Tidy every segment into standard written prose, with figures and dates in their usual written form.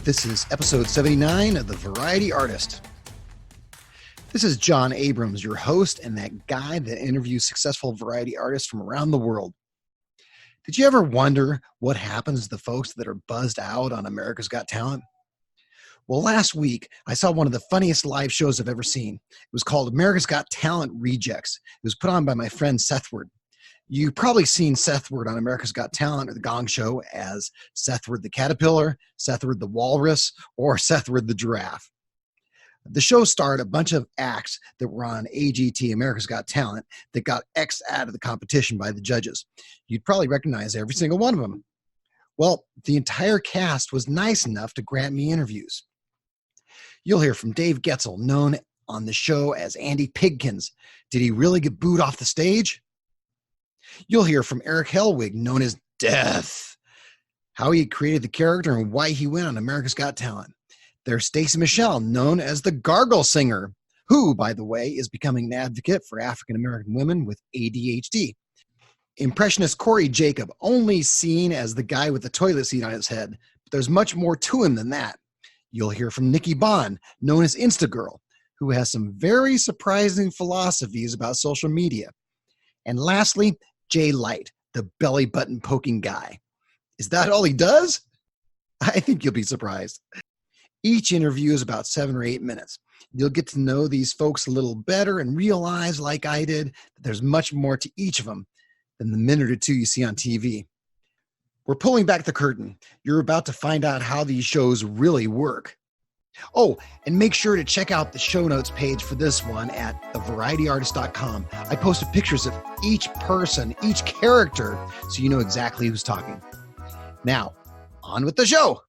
This is episode 79 of The Variety Artist. This is John Abrams, your host and that guy that interviews successful variety artists from around the world. Did you ever wonder what happens to the folks that are buzzed out on America's Got Talent? Well, last week, I saw one of the funniest live shows I've ever seen. It was called America's Got Talent Rejects. It was put on by my friend Sethward. You've probably seen Sethward on America's Got Talent or The Gong Show as Sethward the Caterpillar, Sethward the Walrus, or Sethward the Giraffe. The show starred a bunch of acts that were on AGT, America's Got Talent, that got X'd out of the competition by the judges. You'd probably recognize every single one of them. Well, the entire cast was nice enough to grant me interviews. You'll hear from Dave Goetzl, known on the show as Andy Pigkens. Did he really get booed off the stage? You'll hear from Erick Hellwig, known as Death, how he created the character and why he went on America's Got Talent. There's Stacey Machelle, known as the Gargling Singer, who, by the way, is becoming an advocate for African-American women with ADHD. Impressionist Cory Jacob, only seen as the guy with the toilet seat on his head, but there's much more to him than that. You'll hear from Nikki Bond, known as Instagirl, who has some very surprising philosophies about social media. And lastly, Jay Light, the belly button poking guy. Is that all he does? I think you'll be surprised. Each interview is about 7 or 8 minutes. You'll get to know these folks a little better and realize, like I did, that there's much more to each of them than the minute or two you see on TV. We're pulling back the curtain. You're about to find out how these shows really work. Oh, and make sure to check out the show notes page for this one at thevarietyartist.com. I posted pictures of each person, each character, so you know exactly who's talking. Now, on with the show.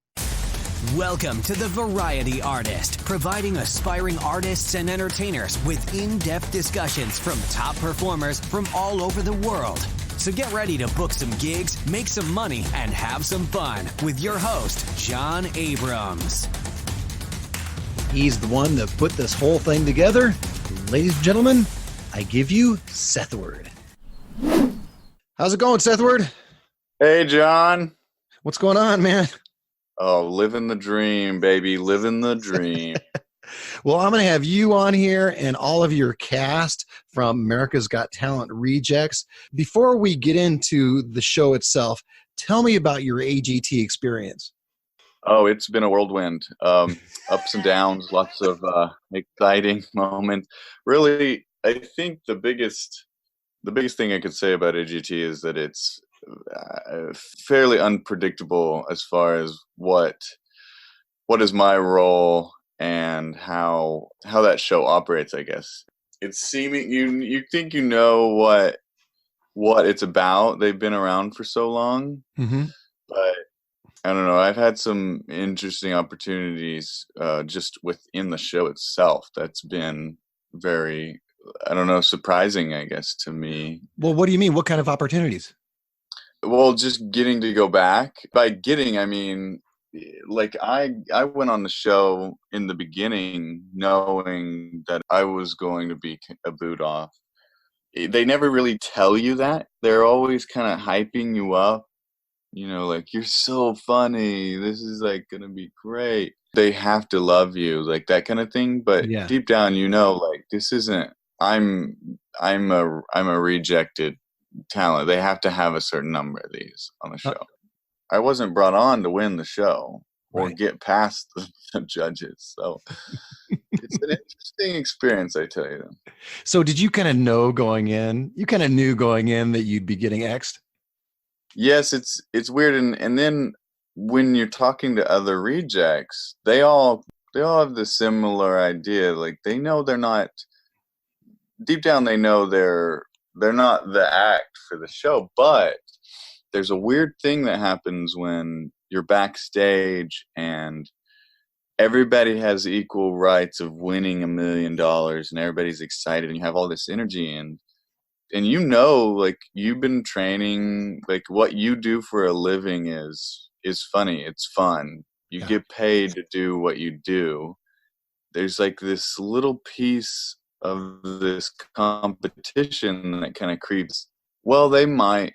Welcome to The Variety Artist, providing aspiring artists and entertainers with in-depth discussions from top performers from all over the world. So get ready to book some gigs, make some money, and have some fun with your host, John Abrams. He's the one that put this whole thing together. Ladies and gentlemen, I give you Sethward. How's it going, Sethward? Hey, John. What's going on, man? Oh, living the dream, baby. Living the dream. Well, I'm going to have you on here and all of your cast from America's Got Talent Rejects. Before we get into the show itself, tell me about your AGT experience. Oh, it's been a whirlwind. Ups and downs, lots of exciting moments. Really, I think the biggest thing I could say about AGT is that it's fairly unpredictable as far as what is my role and how that show operates, I guess. It's seeming you think you know what it's about. They've been around for so long. Mm-hmm. But I don't know. I've had some interesting opportunities just within the show itself. That's been very, I don't know, surprising, I guess, to me. Well, what do you mean? What kind of opportunities? Well, just getting to go back. By getting, I mean, like I went on the show in the beginning knowing that I was going to be booed off. They never really tell you that. They're always kind of hyping you up. You know, like, you're so funny. This is like going to be great. They have to love you, like that kind of thing. But yeah, deep down, you know, like, this isn't, I'm a rejected talent. They have to have a certain number of these on the show. I wasn't brought on to win the show or get past the judges. So it's an interesting experience, I tell you. So did you kind of know going in? You kind of knew going in that you'd be getting X'd? Yes, it's weird, and then when you're talking to other rejects, they all have the similar idea. Like, they know they're not, deep down they know they're not the act for the show, but there's a weird thing that happens when you're backstage and everybody has equal rights of winning $1 million and everybody's excited and you have all this energy and you know, like, you've been training, like, what you do for a living is funny. It's fun. You get paid to do what you do. There's like this little piece of this competition that kind of creeps. Well, they might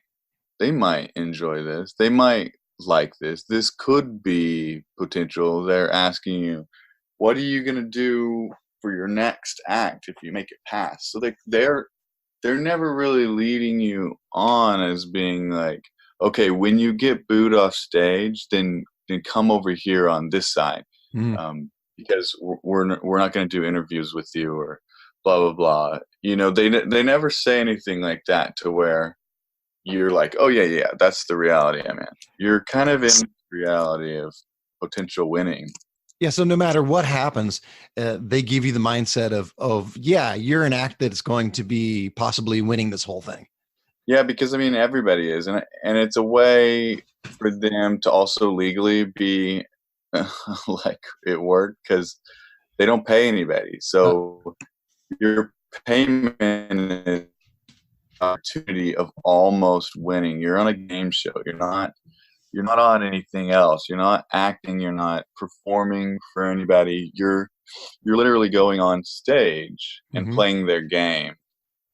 enjoy this. They might like this. This could be potential. They're asking you, what are you going to do for your next act if you make it past? So they're never really leading you on as being like, okay, when you get booed off stage, then come over here on this side, because we're not going to do interviews with you or blah blah blah. You know, they never say anything like that to where you're like, oh yeah, that's the reality I'm in. You're kind of in the reality of potential winning. Yeah. So no matter what happens, they give you the mindset of, yeah, you're an act that's going to be possibly winning this whole thing. Yeah, because I mean, everybody is, and it's a way for them to also legally be like it worked, because they don't pay anybody. So your payment is opportunity of almost winning. You're on a game show. You're not on anything else. You're not acting. You're not performing for anybody. You're literally going on stage and playing their game.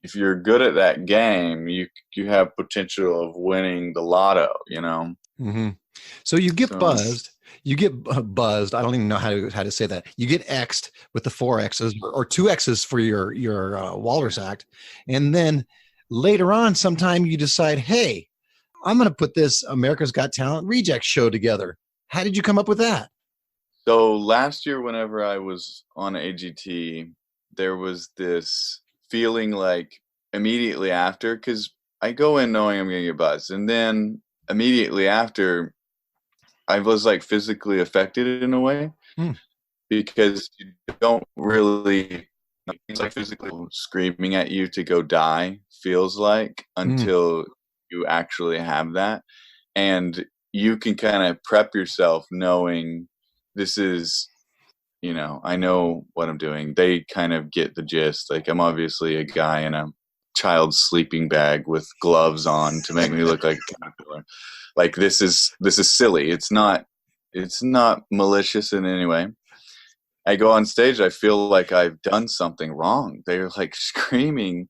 If you're good at that game, you have potential of winning the lotto, you know? So you get buzzed. You get buzzed. I don't even know how to say that. You get X'd with the 4 X's or 2 X's for your Walrus act. And then later on, sometime you decide, hey, I'm going to put this America's Got Talent Reject show together. How did you come up with that? So last year, whenever I was on AGT, there was this feeling like immediately after, because I go in knowing I'm going to get buzzed. And then immediately after, I was like physically affected in a way, because you don't really, it's like physically screaming at you to go die feels like until you actually have that. And you can kind of prep yourself knowing this is, you know, I know what I'm doing. They kind of get the gist. Like, I'm obviously a guy in a child's sleeping bag with gloves on to make me look like a caterpillar. Like, this is silly. It's not malicious in any way. I go on stage, I feel like I've done something wrong. They're like screaming.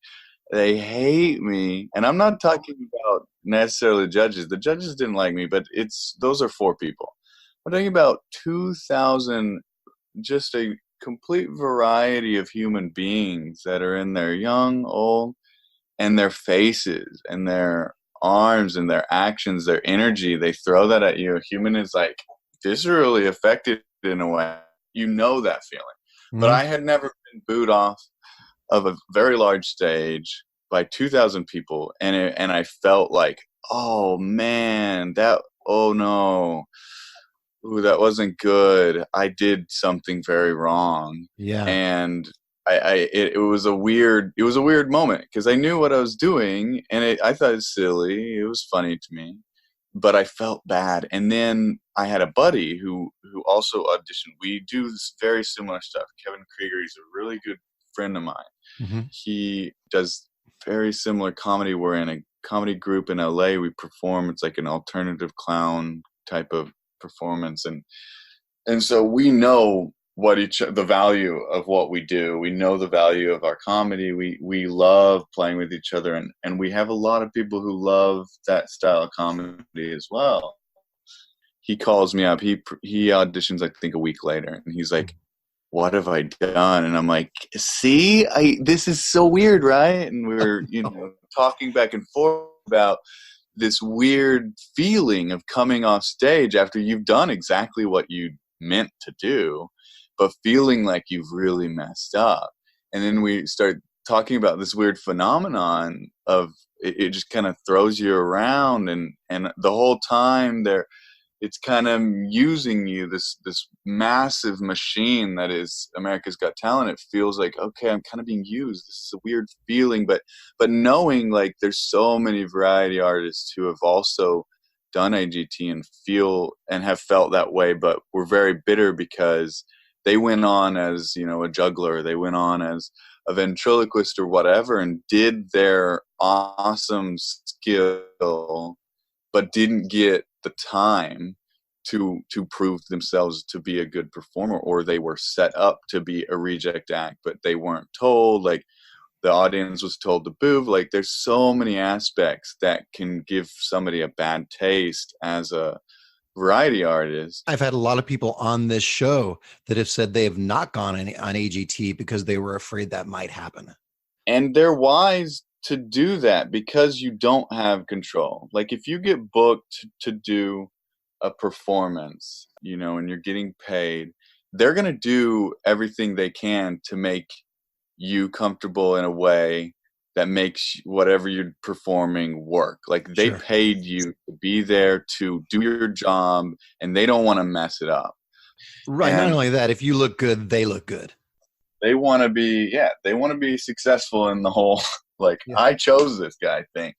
They hate me. And I'm not talking about necessarily judges. The judges didn't like me, but those are 4 people. I'm talking about 2,000, just a complete variety of human beings that are in their young, old, and their faces and their arms and their actions, their energy. They throw that at you. A human is like viscerally affected in a way. You know that feeling. But I had never been booed off of a very large stage by 2,000 people, and I felt like, oh man, oh no, ooh, that wasn't good. I did something very wrong. Yeah. And it was a weird moment, because I knew what I was doing, and I thought it was silly. It was funny to me, but I felt bad. And then I had a buddy who also auditioned. We do this very similar stuff. Kevin Krieger, he's a really good friend of mine. He does very similar comedy. We're in a comedy group in LA. We perform. It's like an alternative clown type of performance, and so we know the value of what we do. We know the value of our comedy. We love playing with each other, and we have a lot of people who love that style of comedy as well. He calls me up. He auditions, I think, a week later, and he's like, what have I done? And I'm like, see, this is so weird, right? And we were, talking back and forth about this weird feeling of coming off stage after you've done exactly what you meant to do, but feeling like you've really messed up. And then we start talking about this weird phenomenon of it just kind of throws you around, and the whole time it's kind of using you, this massive machine that is America's Got Talent. It feels like, okay, I'm kind of being used. This is a weird feeling, but knowing like there's so many variety artists who have also done AGT and have felt that way, but were very bitter because they went on as, a juggler. They went on as a ventriloquist or whatever, and did their awesome skill, but didn't get the time to prove themselves to be a good performer, or they were set up to be a reject act, but they weren't told. Like, the audience was told to boo. Like, there's so many aspects that can give somebody a bad taste as a variety artist. I've had a lot of people on this show that have said they have not gone on AGT because they were afraid that might happen. And they're wise to do that because you don't have control. Like if you get booked to do a performance, you know, and you're getting paid, they're going to do everything they can to make you comfortable in a way that makes whatever you're performing work. Like they Sure. paid you to be there to do your job, and they don't want to mess it up. Right. And not only that, if you look good, they look good. They want to be, they want to be successful in the whole, like, I chose this guy thing.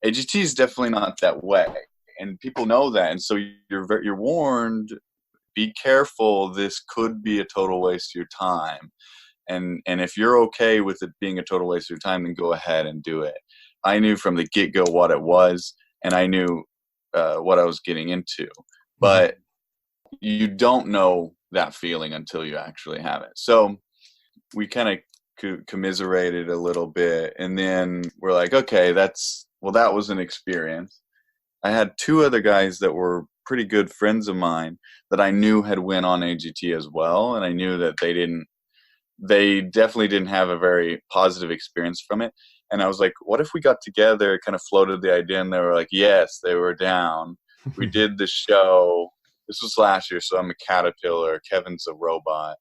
AGT is definitely not that way. And people know that. And so you're warned, be careful. This could be a total waste of your time. And if you're okay with it being a total waste of your time, then go ahead and do it. I knew from the get-go what it was, and I knew what I was getting into. But you don't know that feeling until you actually have it. So we kind of commiserated a little bit, and then we're like, okay, that was an experience. I had two other guys that were pretty good friends of mine that I knew had went on AGT as well, and I knew that they definitely didn't have a very positive experience from it. And I was like, what if we got together, kind of floated the idea, and they were like, yes, they were down. We did the show. This was last year, so I'm a caterpillar. Kevin's a robot.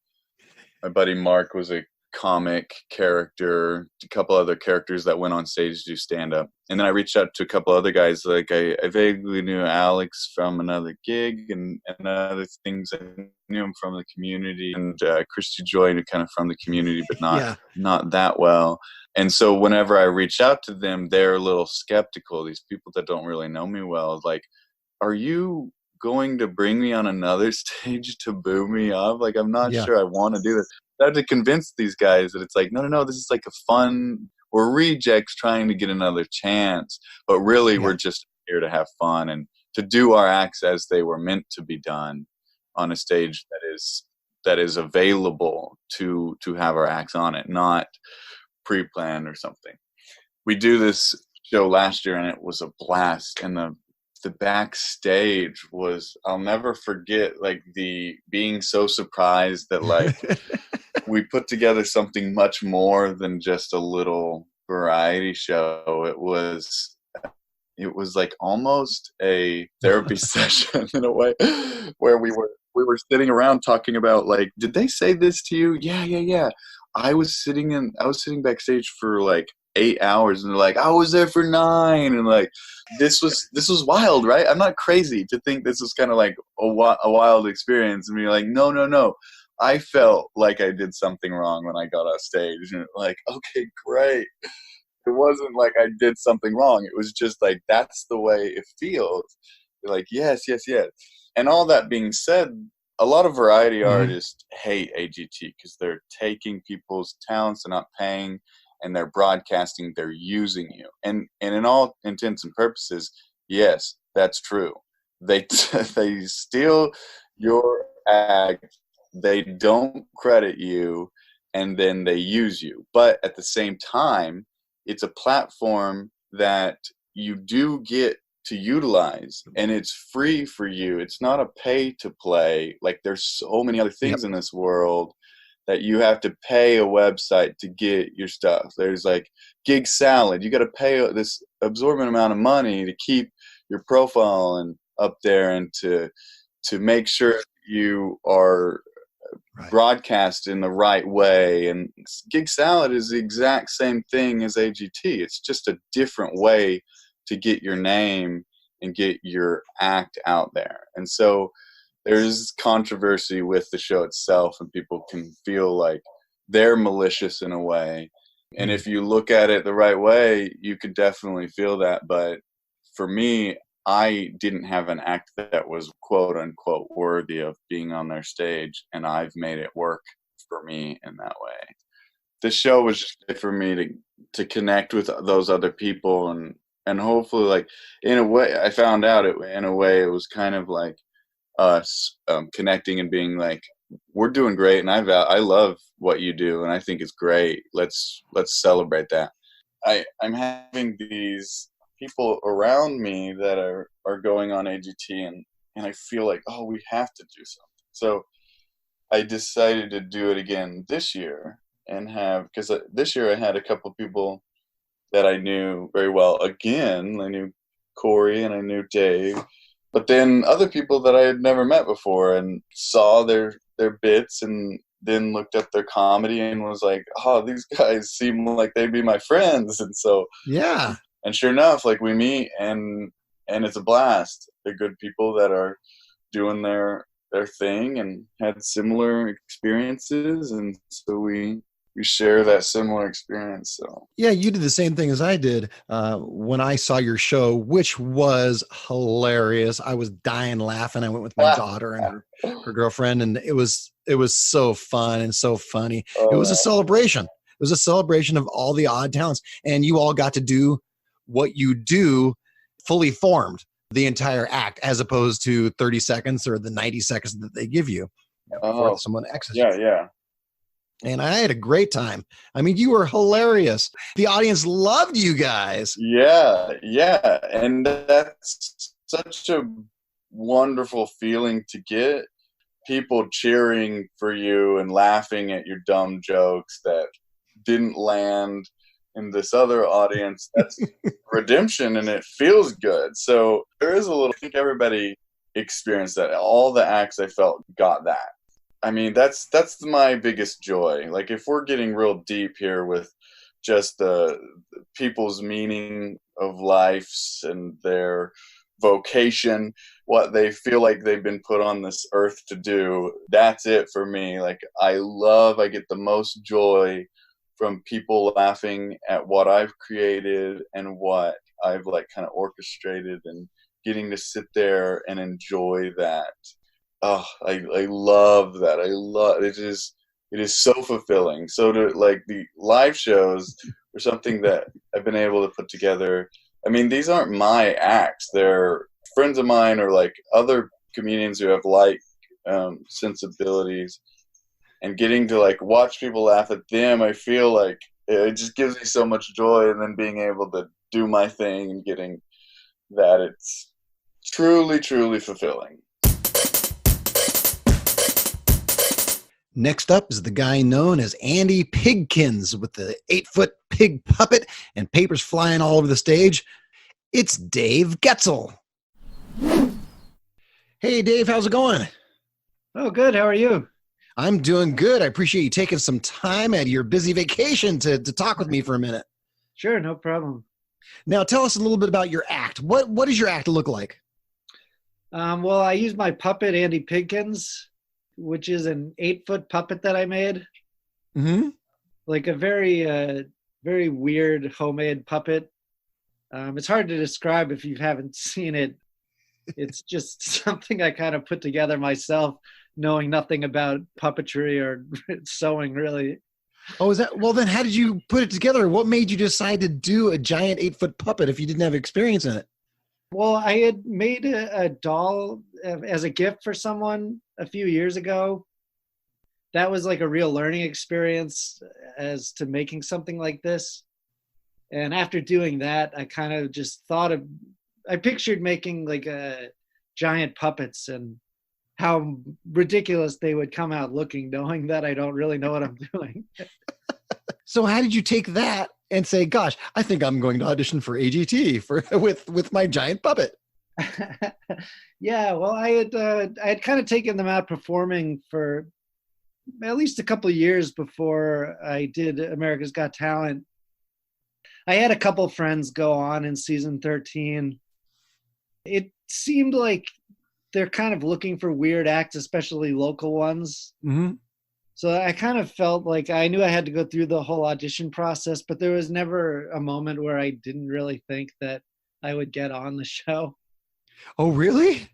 My buddy Mark was a comic character, a couple other characters that went on stage to do stand-up. And then I reached out to a couple other guys. Like I vaguely knew Alex from another gig and other things. I knew him from the community, and Christy Joy knew kind of from the community, but not that well. And so whenever I reached out to them, they're a little skeptical. These people that don't really know me well, like, are you going to bring me on another stage to boo me up? Like, I'm not sure I want to do this. I had to convince these guys that it's like, no, this is like a fun, we're rejects trying to get another chance, but really we're just here to have fun and to do our acts as they were meant to be done on a stage that is available to have our acts on it, not pre-planned or something. We do this show last year and it was a blast, and the backstage was, I'll never forget, like the being so surprised that like we put together something much more than just a little variety show. It was like almost a therapy session in a way, where we were sitting around talking about, like, did they say this to you? Yeah. I was sitting backstage for like 8 hours, and they're like, I was there for 9, and like this was wild, right? I'm not crazy to think this was kind of like a wild experience. And you're like, no, I felt like I did something wrong when I got off stage, and like, okay, great. It wasn't like I did something wrong. It was just like, that's the way it feels. You're like, yes. And all that being said, a lot of variety artists hate AGT because they're taking people's talents, they're not paying, and they're broadcasting, they're using you. And in all intents and purposes, yes, that's true. They steal your act, they don't credit you, and then they use you. But at the same time, it's a platform that you do get to utilize, and it's free for you. It's not a pay to play. Like, there's so many other things in this world that you have to pay a website to get your stuff. There's like Gig Salad. You got to pay this absorbent amount of money to keep your profile and up there, and to make sure you are broadcast in the right way. And Gig Salad is the exact same thing as AGT. It's just a different way to get your name and get your act out there. And so there's controversy with the show itself, and people can feel like they're malicious in a way. And if you look at it the right way, you could definitely feel that. But for me, I didn't have an act that was quote unquote worthy of being on their stage, and I've made it work for me in that way. The show was just good for me to connect with those other people, and hopefully, like, in a way, I found out in a way it was kind of like us connecting and being like, we're doing great, and I love what you do, and I think it's great. Let's celebrate that. I'm having these people around me that are going on AGT, and I feel like, oh, we have to do something. So I decided to do it again this year, and because this year I had a couple people that I knew very well again. I knew Cory and I knew Dave, but then other people that I had never met before, and saw their bits, and then looked up their comedy and was like, oh, these guys seem like they'd be my friends. And so, Yeah. and sure enough, like, we meet, and it's a blast. They're good people that are doing their thing and had similar experiences, and so we share that similar experience. So Yeah, you did the same thing as I did when I saw your show, which was hilarious. I was dying laughing. I went with my daughter and her girlfriend, and it was so fun and so funny. It was a celebration. It was a celebration of all the odd talents, and you all got to do what you do fully formed the entire act, as opposed to 30 seconds or the 90 seconds that they give you before someone exits. Yeah. And I had a great time. I mean, you were hilarious. The audience loved you guys. Yeah. And that's such a wonderful feeling to get people cheering for you and laughing at your dumb jokes that didn't land in this other audience. That's redemption, and it feels good. So there is I think everybody experienced that. All the acts I felt got that. I mean, that's my biggest joy. Like, if we're getting real deep here with just the people's meaning of lives and their vocation, what they feel like they've been put on this earth to do, that's it for me. Like, I get the most joy from people laughing at what I've created and what I've like kind of orchestrated, and getting to sit there and enjoy that. Oh, I love that. It is so fulfilling. So to like the live shows or something that I've been able to put together. I mean, these aren't my acts. They're friends of mine or like other comedians who have like sensibilities, and getting to like watch people laugh at them. I feel like it just gives me so much joy, and then being able to do my thing and getting that, it's truly, truly fulfilling. Next up is the guy known as Andy Pigkens with the 8-foot pig puppet and papers flying all over the stage. It's Dave Goetzl. Hey, Dave, how's it going? Oh, good. How are you? I'm doing good. I appreciate you taking some time out of your busy vacation to talk with me for a minute. Sure, no problem. Now, tell us a little bit about your act. What does your act look like? Well, I use my puppet, Andy Pigkens, which is an 8-foot puppet that I made. Mm-hmm. Like a very weird homemade puppet. It's hard to describe if you haven't seen it. It's just something I kind of put together myself, knowing nothing about puppetry or sewing, really. Oh, is that? Well, then how did you put it together? What made you decide to do a giant 8-foot puppet if you didn't have experience in it? Well, I had made a doll as a gift for someone a few years ago. That was like a real learning experience as to making something like this. And after doing that, I kind of just I pictured making like a giant puppets and how ridiculous they would come out looking, knowing that I don't really know what I'm doing. So how did you take that and say, gosh, I think I'm going to audition for AGT with my giant puppet? Yeah, well, I had kind of taken them out performing for at least a couple of years before I did America's Got Talent. I had a couple of friends go on in season 13. It seemed like they're kind of looking for weird acts, especially local ones. Mm-hmm. So I kind of felt like I knew I had to go through the whole audition process, but there was never a moment where I didn't really think that I would get on the show. Oh, really?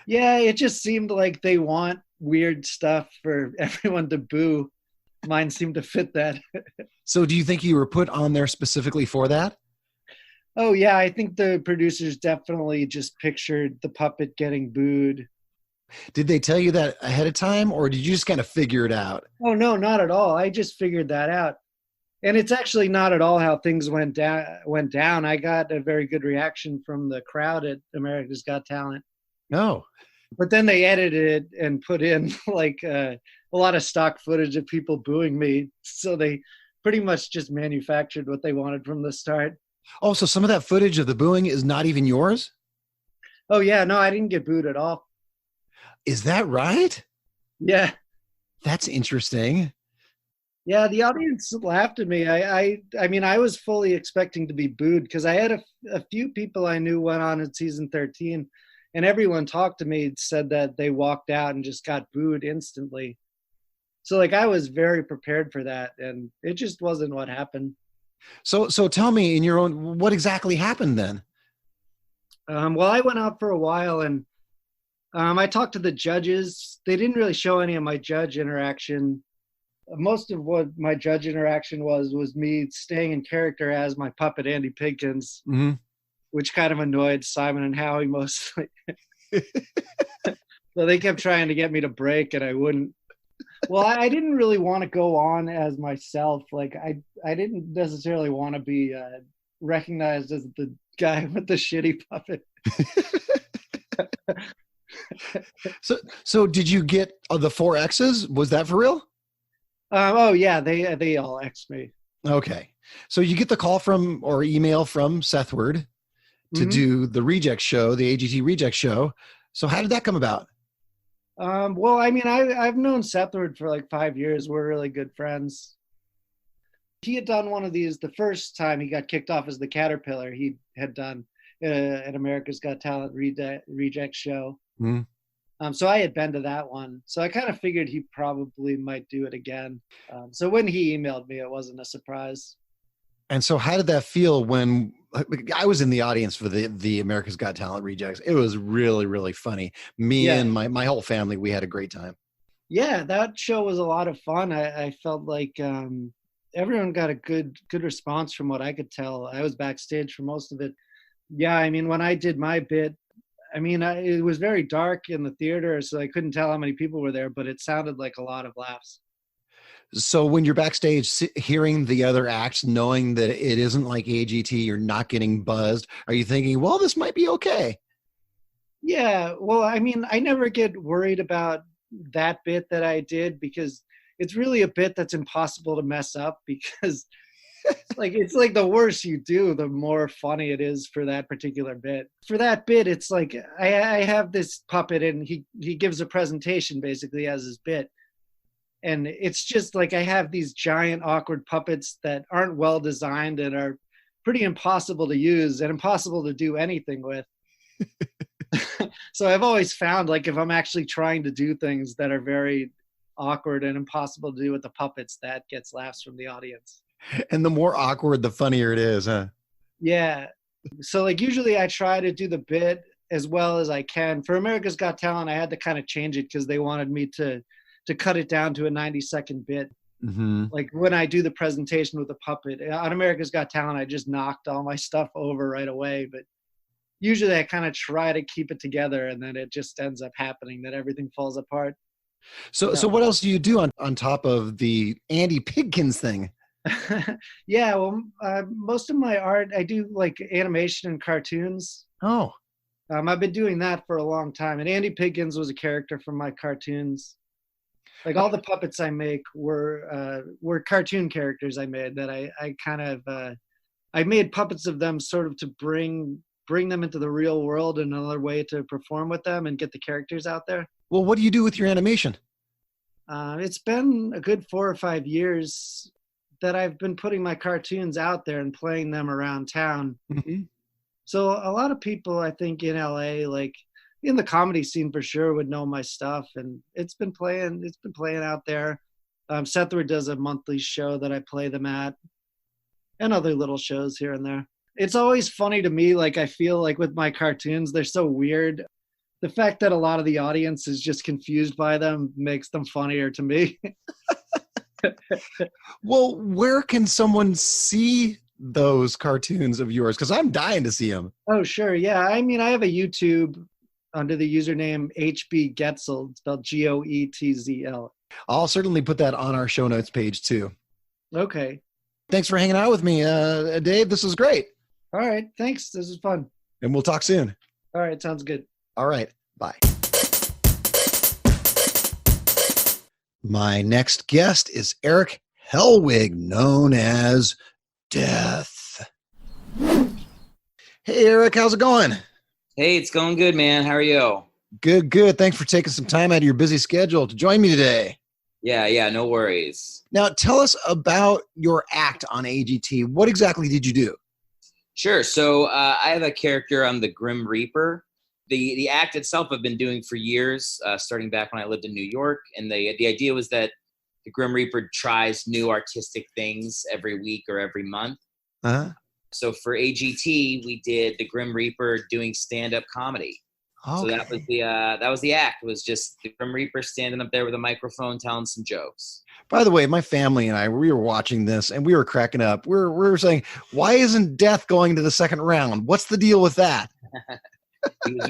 Yeah, it just seemed like they want weird stuff for everyone to boo. Mine seemed to fit that. So do you think you were put on there specifically for that? Oh, yeah, I think the producers definitely just pictured the puppet getting booed. Did they tell you that ahead of time, or did you just kind of figure it out? Oh, no, not at all. I just figured that out. And it's actually not at all how things went down. I got a very good reaction from the crowd at America's Got Talent. No. But then they edited it and put in like a lot of stock footage of people booing me. So they pretty much just manufactured what they wanted from the start. Oh, so some of that footage of the booing is not even yours? Oh, yeah. No, I didn't get booed at all. Is that right? Yeah. That's interesting. Yeah, the audience laughed at me. I mean, I was fully expecting to be booed because I had a few people I knew went on in season 13, and everyone talked to me said that they walked out and just got booed instantly. So like I was very prepared for that, and it just wasn't what happened. So tell me in your own, what exactly happened then? Well, I went out for a while, and I talked to the judges. They didn't really show any of my judge interaction. Most of what my judge interaction was me staying in character as my puppet, Andy Pigkens, which kind of annoyed Simon and Howie mostly. So they kept trying to get me to break, and I wouldn't. Well, I didn't really want to go on as myself. Like I didn't necessarily want to be recognized as the guy with the shitty puppet. So did you get the 4 X's? Was that for real? Oh yeah, they all X me. Okay. So you get the call from or email from Sethward to do the reject show, the AGT reject show. So how did that come about? Well, I mean, I've known Sethward for like 5 years. We're really good friends. He had done one of these the first time he got kicked off as the Caterpillar. He had done an America's Got Talent reject show. So I had been to that one. So I kind of figured he probably might do it again. So when he emailed me, it wasn't a surprise. And so how did that feel when I was in the audience for the America's Got Talent rejects? It was really, really funny. Me and my whole family, we had a great time. Yeah, that show was a lot of fun. I felt like everyone got a good response from what I could tell. I was backstage for most of it. Yeah, I mean, when I did my bit, I mean, it was very dark in the theater, so I couldn't tell how many people were there, but it sounded like a lot of laughs. So when you're backstage hearing the other acts, knowing that it isn't like AGT, you're not getting buzzed, are you thinking, well, this might be okay? Yeah, well, I mean, I never get worried about that bit that I did because it's really a bit that's impossible to mess up because like it's like the worse you do, the more funny it is for that particular bit. For that bit, it's like I have this puppet and he gives a presentation basically as his bit. And it's just like I have these giant awkward puppets that aren't well designed and are pretty impossible to use and impossible to do anything with. So I've always found like if I'm actually trying to do things that are very awkward and impossible to do with the puppets, that gets laughs from the audience. And the more awkward, the funnier it is, huh? Yeah. So like usually I try to do the bit as well as I can. For America's Got Talent, I had to kind of change it because they wanted me to cut it down to a 90-second bit. Like when I do the presentation with the puppet. On America's Got Talent, I just knocked all my stuff over right away. But usually I kind of try to keep it together and then it just ends up happening that everything falls apart. So what else do you do on top of the Andy Pigkens thing? Yeah, well, most of my art, I do like animation and cartoons. Oh. I've been doing that for a long time. And Andy Pigkens was a character from my cartoons. Like all the puppets I make were cartoon characters I made that I kind of, I made puppets of them sort of to bring them into the real world, another way to perform with them and get the characters out there. Well, what do you do with your animation? It's been a good 4 or 5 years that I've been putting my cartoons out there and playing them around town. So a lot of people, I think, in LA, like in the comedy scene for sure, would know my stuff, and it's been playing out there. Sethward does a monthly show that I play them at, and other little shows here and there. It's always funny to me, like I feel like with my cartoons, they're so weird. The fact that a lot of the audience is just confused by them makes them funnier to me. Well, where can someone see those cartoons of yours? Because I'm dying to see them. Oh, sure. Yeah. I mean, I have a YouTube under the username HB Goetzl, spelled Goetzl. I'll certainly put that on our show notes page too. Okay. Thanks for hanging out with me, Dave. This was great. All right. Thanks. This is fun. And we'll talk soon. All right. Sounds good. All right. Bye. My next guest is Erick Hellwig, known as Death. Hey, Erick, how's it going? Hey, it's going good, man. How are you? Good, good. Thanks for taking some time out of your busy schedule to join me today. Yeah, no worries. Now, tell us about your act on AGT. What exactly did you do? Sure. So I have a character on the Grim Reaper. The act itself I've been doing for years, starting back when I lived in New York. And the idea was that the Grim Reaper tries new artistic things every week or every month. Uh-huh. So for AGT, we did the Grim Reaper doing stand-up comedy. Okay. So that was the act. It was just the Grim Reaper standing up there with a microphone telling some jokes. By the way, my family and I, we were watching this and we were cracking up. We were saying, why isn't Death going to the second round? What's the deal with that?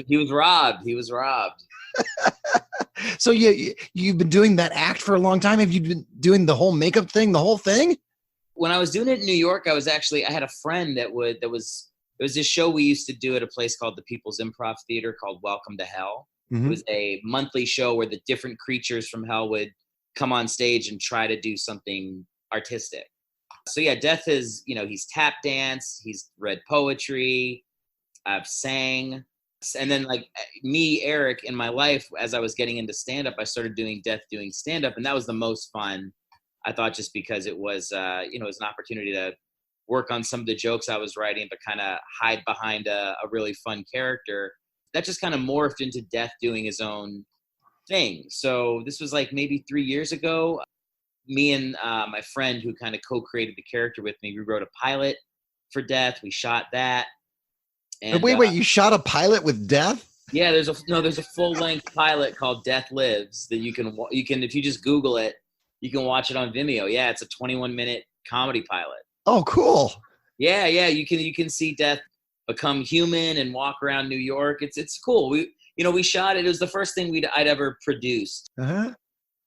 He was robbed. He was robbed. So you've been doing that act for a long time? Have you been doing the whole makeup thing, the whole thing? When I was doing it in New York, I had a friend it was this show we used to do at a place called the People's Improv Theater called Welcome to Hell. Mm-hmm. It was a monthly show where the different creatures from hell would come on stage and try to do something artistic. So yeah, Death is, he's tap danced, he's read poetry, I've sang. And then like me, Eric, in my life, as I was getting into stand-up, I started doing Death doing stand-up. And that was the most fun, I thought, just because it was, it was an opportunity to work on some of the jokes I was writing, but kind of hide behind a really fun character. That just kind of morphed into Death doing his own thing. So this was like maybe 3 years ago. Me and my friend who kind of co-created the character with me, we wrote a pilot for Death. We shot that. And, wait, you shot a pilot with Death? Yeah, there's a full-length pilot called Death Lives that you can if you just Google it, you can watch it on Vimeo. Yeah, it's a 21-minute comedy pilot. Oh, cool. Yeah, you can see Death become human and walk around New York. It's cool. We shot it. It was the first thing I'd ever produced. Uh-huh.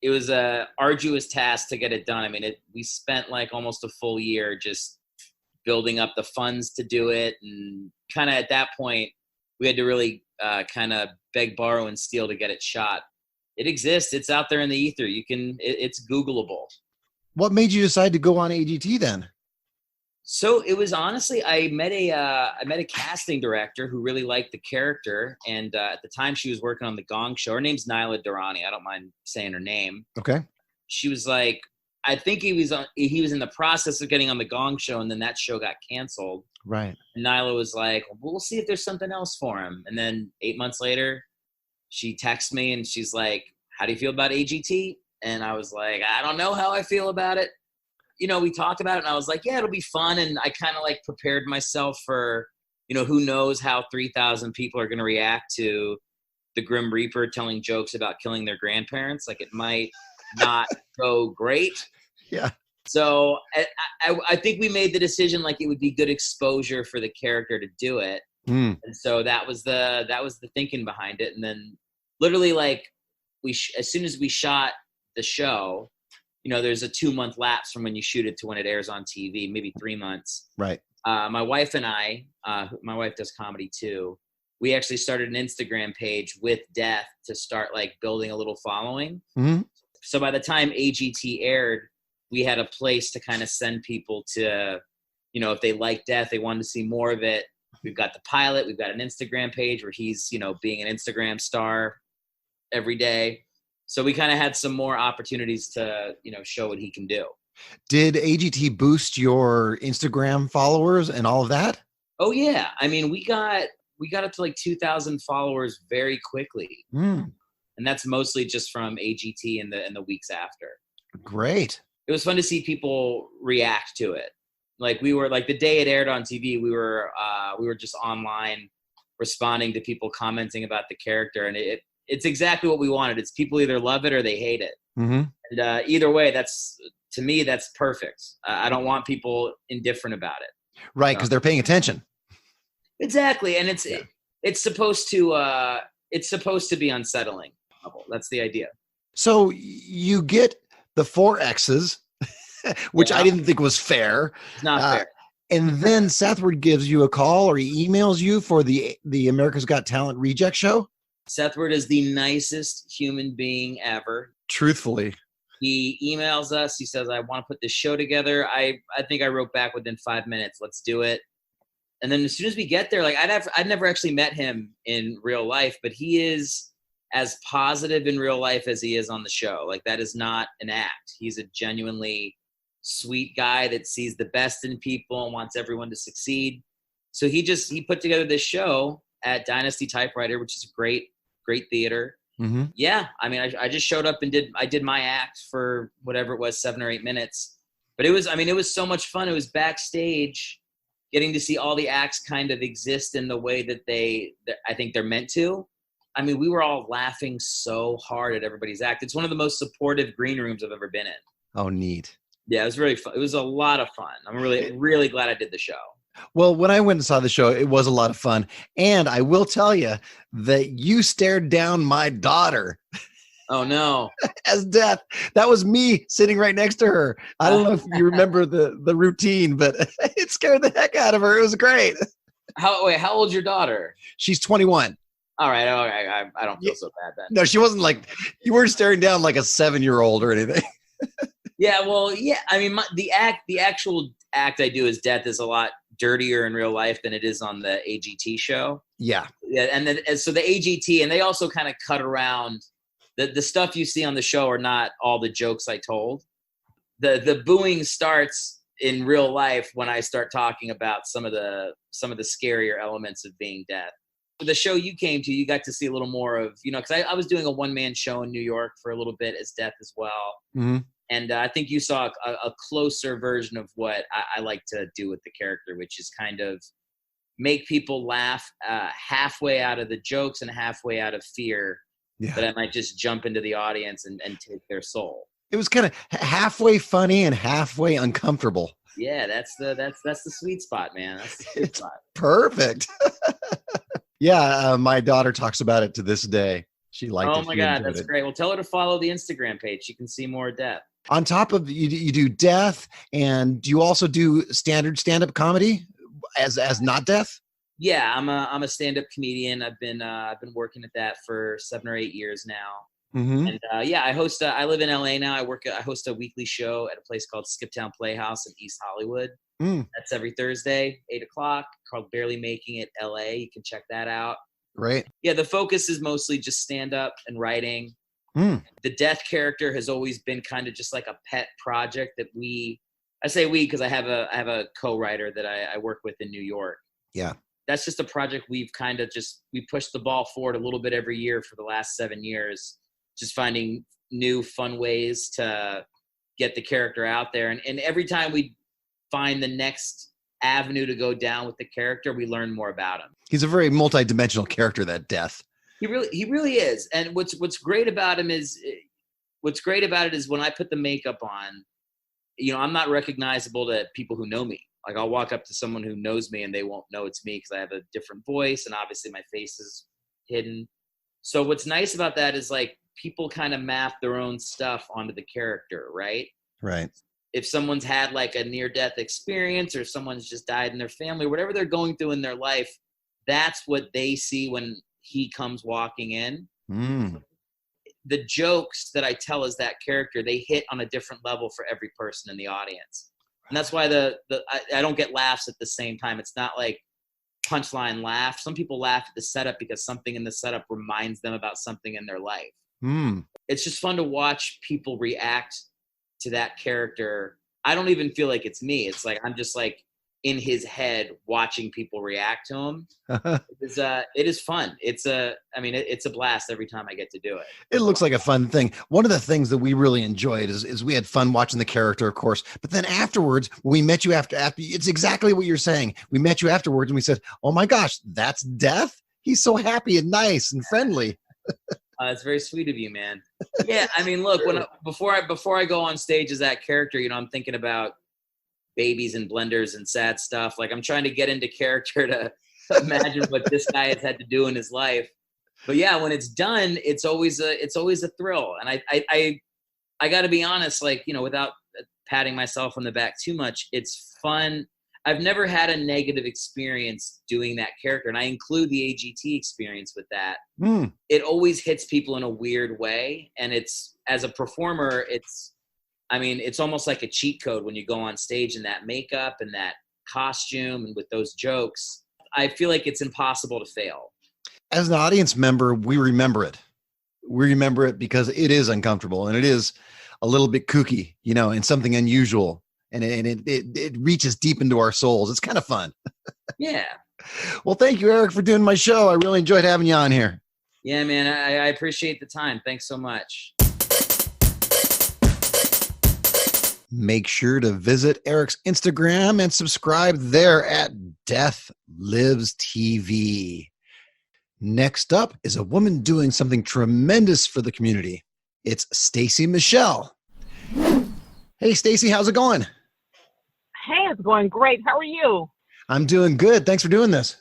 It was a arduous task to get it done. I mean, we spent like almost a full year just building up the funds to do it, and kind of at that point we had to really kind of beg, borrow, and steal to get it shot. It exists. It's out there in the ether. It's Googleable. What made you decide to go on AGT then? So it was honestly, I met a casting director who really liked the character, and at the time she was working on the Gong Show. Her name's Nyla Durrani. I don't mind saying her name. Okay. She was like, I think he was in the process of getting on the Gong Show, and then that show got canceled. Right. And Nyla was like, well, we'll see if there's something else for him. And then 8 months later, she texted me and she's like, how do you feel about AGT? And I was like, I don't know how I feel about it. We talked about it, and I was like, yeah, it'll be fun. And I kind of like prepared myself for, who knows how 3,000 people are going to react to the Grim Reaper telling jokes about killing their grandparents. Like, it might not go great. Yeah. So I think we made the decision like it would be good exposure for the character to do it. Mm. And so that was the thinking behind it. And then literally like as soon as we shot the show, there's a 2-month lapse from when you shoot it to when it airs on TV, maybe 3 months. Right. My wife and I, my wife does comedy too. We actually started an Instagram page with Death to start like building a little following. Mm-hmm. So by the time AGT aired, we had a place to kind of send people to, if they like Death, they wanted to see more of it. We've got the pilot. We've got an Instagram page where he's, being an Instagram star every day. So we kind of had some more opportunities to, show what he can do. Did AGT boost your Instagram followers and all of that? Oh yeah. I mean, we got up to like 2,000 followers very quickly. Mm. And that's mostly just from AGT in the weeks after. Great. It was fun to see people react to it. Like we were like the day it aired on TV, we were just online responding to people commenting about the character, and it's exactly what we wanted. It's people either love it or they hate it. Mm-hmm. And either way, to me that's perfect. I don't want people indifferent about it. Right, because they're paying attention. Exactly, and it's supposed to be unsettling. That's the idea. So you get the 4 X's, which I didn't think was fair. It's not fair. And then Sethward gives you a call, or he emails you for the America's Got Talent reject show. Sethward is the nicest human being ever. Truthfully. He emails us. He says, I want to put this show together. I think I wrote back within 5 minutes. Let's do it. And then as soon as we get there, like I'd never actually met him in real life, but he is as positive in real life as he is on the show. Like, that is not an act. He's a genuinely sweet guy that sees the best in people and wants everyone to succeed. So he put together this show at Dynasty Typewriter, which is a great theater. Mm-hmm. Yeah. I mean, I just showed up and did my act for whatever it was, 7 or 8 minutes, but it was so much fun. It was backstage, getting to see all the acts kind of exist in the way that I think they're meant to. I mean, we were all laughing so hard at everybody's act. It's one of the most supportive green rooms I've ever been in. Oh, neat. Yeah, it was really fun. It was a lot of fun. I'm really, really glad I did the show. Well, when I went and saw the show, it was a lot of fun. And I will tell you that you stared down my daughter. Oh, no. As Death. That was me sitting right next to her. I don't know if you remember the routine, but it scared the heck out of her. It was great. How old's your daughter? She's 21. All right. I don't feel so bad then. No, she wasn't like, you weren't staring down like a 7-year-old or anything. Yeah, well, yeah. I mean, the actual act I do as Death is a lot dirtier in real life than it is on the AGT show. Yeah. Yeah, and so the AGT, and they also kind of cut around the stuff you see on the show are not all the jokes I told. The booing starts in real life when I start talking about some of the scarier elements of being Death. The show you came to, you got to see a little more of, because I was doing a one-man show in New York for a little bit as Death as well. Mm-hmm. And I think you saw a closer version of what I like to do with the character, which is kind of make people laugh halfway out of the jokes and halfway out of fear. Yeah. That I might just jump into the audience and take their soul. It was kind of halfway funny and halfway uncomfortable. Yeah, that's the sweet spot, man. That's the sweet spot. Perfect. Yeah, my daughter talks about it to this day. She liked it. Oh my God, that's great. Well, tell her to follow the Instagram page. She can see more Death. On top of you do Death, and do you also do standard stand-up comedy as not Death? Yeah, I'm a stand-up comedian. I've been working at that for 7 or 8 years now. Mm-hmm. And I live in LA now. I host a weekly show at a place called Skiptown Playhouse in East Hollywood. That's every Thursday, 8:00, called Barely Making It LA. You can check that out. Right. Yeah, the focus is mostly just stand-up and writing. The Death character has always been kind of just like a pet project that I say we because I have a co-writer that I work with in New York. Yeah. That's just a project we've kind of we pushed the ball forward a little bit every year for the last 7 years, just finding new fun ways to get the character out there. And every time we find the next avenue to go down with the character, we learn more about him. He's a very multi-dimensional character, that Death. He really is. And what's great about him is when I put the makeup on, I'm not recognizable to people who know me. Like, I'll walk up to someone who knows me and they won't know it's me because I have a different voice and obviously my face is hidden. So what's nice about that is like people kind of map their own stuff onto the character, right? Right. If someone's had like a near-death experience or someone's just died in their family, whatever they're going through in their life, that's what they see when he comes walking in. The jokes that I tell as that character, they hit on a different level for every person in the audience. And that's why I don't get laughs at the same time. It's not like punchline laugh. Some people laugh at the setup because something in the setup reminds them about something in their life. It's just fun to watch people react to that character. I don't even feel like it's me. It's like I'm just like in his head watching people react to him. It is fun. It's a blast every time I get to do it. It looks like a fun thing. One of the things that we really enjoyed is we had fun watching the character, of course, but then afterwards, when we met you after, it's exactly what you're saying. We met you afterwards and we said, oh my gosh, that's Death. He's so happy and nice and friendly. It's very sweet of you, man. Yeah. I mean, look, before I go on stage as that character, I'm thinking about babies and blenders and sad stuff. Like, I'm trying to get into character to imagine what this guy has had to do in his life. But yeah, when it's done, it's always a thrill. And I got to be honest, like, without patting myself on the back too much, it's fun. I've never had a negative experience doing that character. And I include the AGT experience with that. It always hits people in a weird way. And it's, as a performer, it's almost like a cheat code when you go on stage in that makeup and that costume and with those jokes. I feel like it's impossible to fail. As an audience member, we remember it. We remember it because it is uncomfortable and it is a little bit kooky, and something unusual. And it reaches deep into our souls. It's kind of fun. Yeah. Well, thank you, Erick, for doing my show. I really enjoyed having you on here. Yeah, man. I appreciate the time. Thanks so much. Make sure to visit Erick's Instagram and subscribe there at Death Lives TV. Next up is a woman doing something tremendous for the community. It's Stacey Machelle. Hey, Stacey, how's it going? Hey, it's going great. How are you? I'm doing good. Thanks for doing this.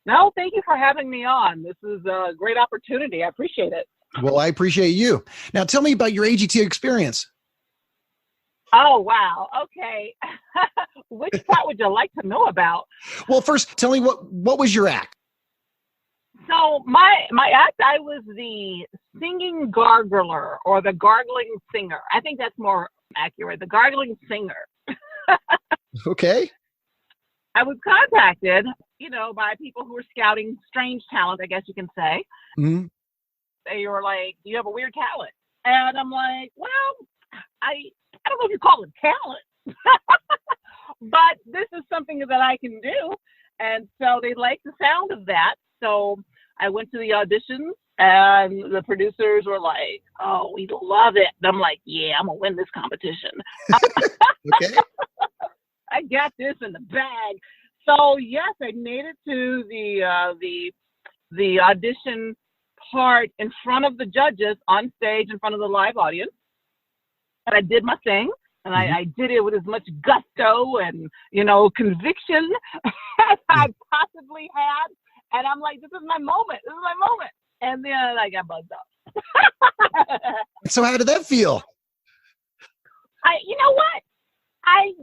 No, thank you for having me on. This is a great opportunity. I appreciate it. Well, I appreciate you. Now, tell me about your AGT experience. Oh, wow. Okay. Which part would you like to know about? Well, first, tell me what was your act? So my act, I was the singing gargler or the Gargling Singer. I think that's more accurate. The Gargling Singer. Okay. I was contacted, by people who were scouting strange talent, I guess you can say. Mm-hmm. They were like, "You have a weird talent," and I'm like, "Well, I don't know if you call it talent, but this is something that I can do." And so they liked the sound of that. So I went to the auditions and the producers were like, "Oh, we love it." And I'm like, "Yeah, I'm going to win this competition." Okay. I got this in the bag. So yes, I made it to the audition part in front of the judges on stage in front of the live audience. And I did my thing. And I did it with as much gusto and, conviction as I possibly had. And I'm like, this is my moment. This is my moment. And then I got buzzed up. So how did that feel? You know what? I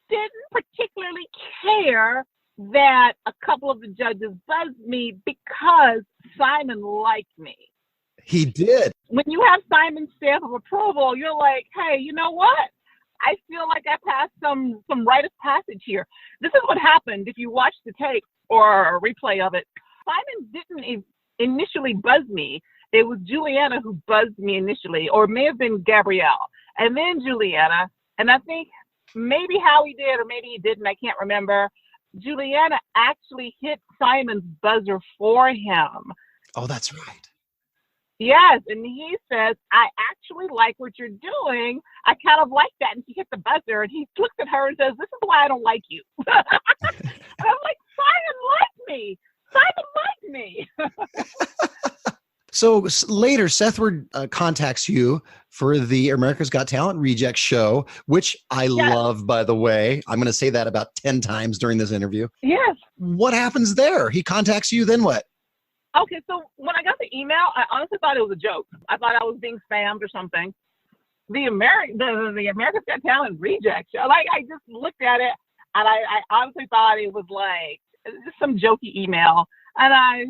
didn't particularly care that a couple of the judges buzzed me because Simon liked me. He did. When you have Simon's stamp of approval, you're like, hey, you know what? I feel like I passed some rite of passage here. This is what happened if you watch the tape or a replay of it. Simon didn't initially buzz me. It was Juliana who buzzed me initially, or it may have been Gabrielle, and then Juliana. And I think maybe Howie did, or maybe he didn't. I can't remember. Juliana actually hit Simon's buzzer for him. Oh, that's right. Yes, and he says, I actually like what you're doing. I kind of like that. And he hit the buzzer, and he looks at her and says, this is why I don't like you. And I'm like, Simon liked me. Simon liked me. So later, Sethward contacts you for the America's Got Talent Reject show, which I love, by the way. I'm going to say that about 10 times during this interview. Yes. What happens there? He contacts you, then what? Okay, so when I got the email, I honestly thought it was a joke. I thought I was being spammed or something. The America's Got Talent Reject show, I just looked at it, and I honestly thought it was like just some jokey email. And I,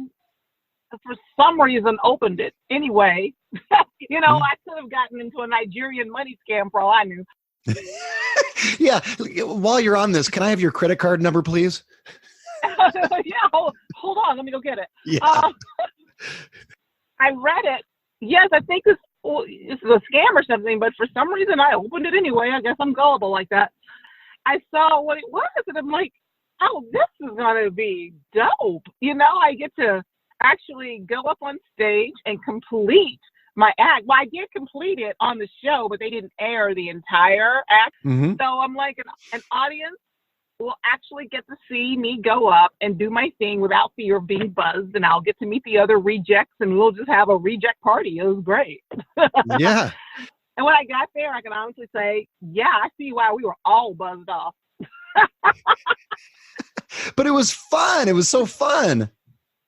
for some reason, opened it anyway. I could have gotten into a Nigerian money scam for all I knew. Yeah. While you're on this, can I have your credit card number, please? Yeah. Hold on. Let me go get it. Yeah. I read it. Yes, I think this is a scam or something, but for some reason I opened it anyway. I guess I'm gullible like that. I saw what it was, and I'm like, oh, this is going to be dope. I get to actually go up on stage and complete my act. Well, I did complete it on the show, but they didn't air the entire act. Mm-hmm. So I'm like, an audience will actually get to see me go up and do my thing without fear of being buzzed, and I'll get to meet the other rejects, and we'll just have a reject party. It was great. Yeah. And when I got there, I can honestly say, yeah, I see why we were all buzzed off. But it was fun. It was so fun.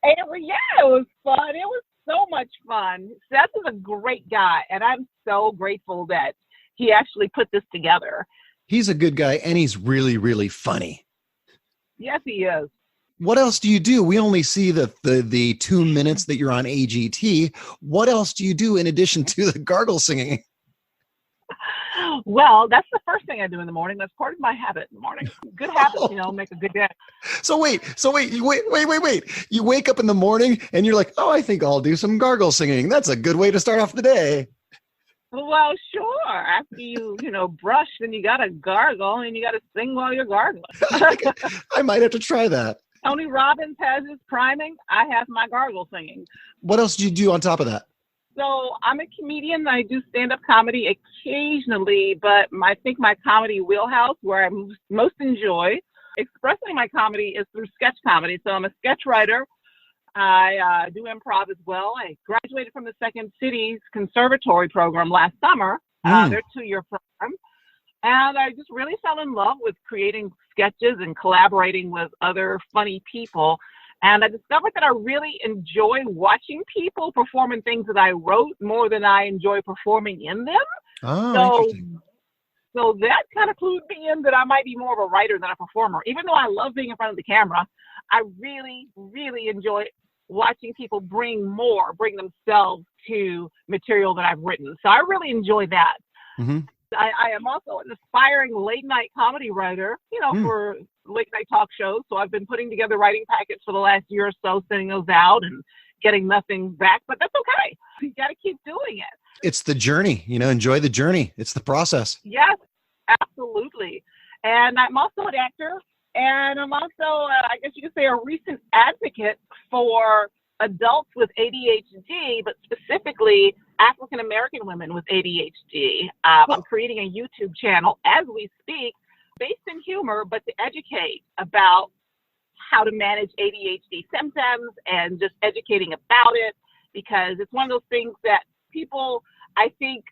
It was fun. It was so much fun. Seth is a great guy, and I'm so grateful that he actually put this together. He's a good guy, and he's really, really funny. Yes, he is. What else do you do? We only see the 2 minutes that you're on AGT. What else do you do in addition to the gargle singing? Well, that's the first thing I do in the morning. That's part of my habit in the morning. Good habits, make a good day. So wait, wait. You wake up in the morning and you're like, oh, I think I'll do some gargle singing. That's a good way to start off the day. Well, sure. After you, brush, then you got to gargle and you got to sing while you're gargling. I might have to try that. Tony Robbins has his priming. I have my gargle singing. What else do you do on top of that? So I'm a comedian. I do stand-up comedy occasionally, but I think my comedy wheelhouse, where I most enjoy expressing my comedy, is through sketch comedy. So I'm a sketch writer. I do improv as well. I graduated from the Second City's Conservatory program last summer. Their 2-year program. And I just really fell in love with creating sketches and collaborating with other funny people. And I discovered that I really enjoy watching people performing things that I wrote more than I enjoy performing in them. Oh, interesting. So that kind of clued me in that I might be more of a writer than a performer. Even though I love being in front of the camera, I really, really enjoy watching people bring themselves to material that I've written. So I really enjoy that. Mm-hmm. I am also an aspiring late night comedy writer, for late night talk shows. So I've been putting together writing packets for the last year or so, sending those out and getting nothing back, but that's okay. You got to keep doing it. It's the journey, enjoy the journey. It's the process. Yes, absolutely. And I'm also an actor, and I'm also, I guess you could say, a recent advocate for adults with ADHD, but specifically African-American women with ADHD. I'm creating a YouTube channel as we speak, based in humor, but to educate about how to manage ADHD symptoms and just educating about it, because it's one of those things that people, I think,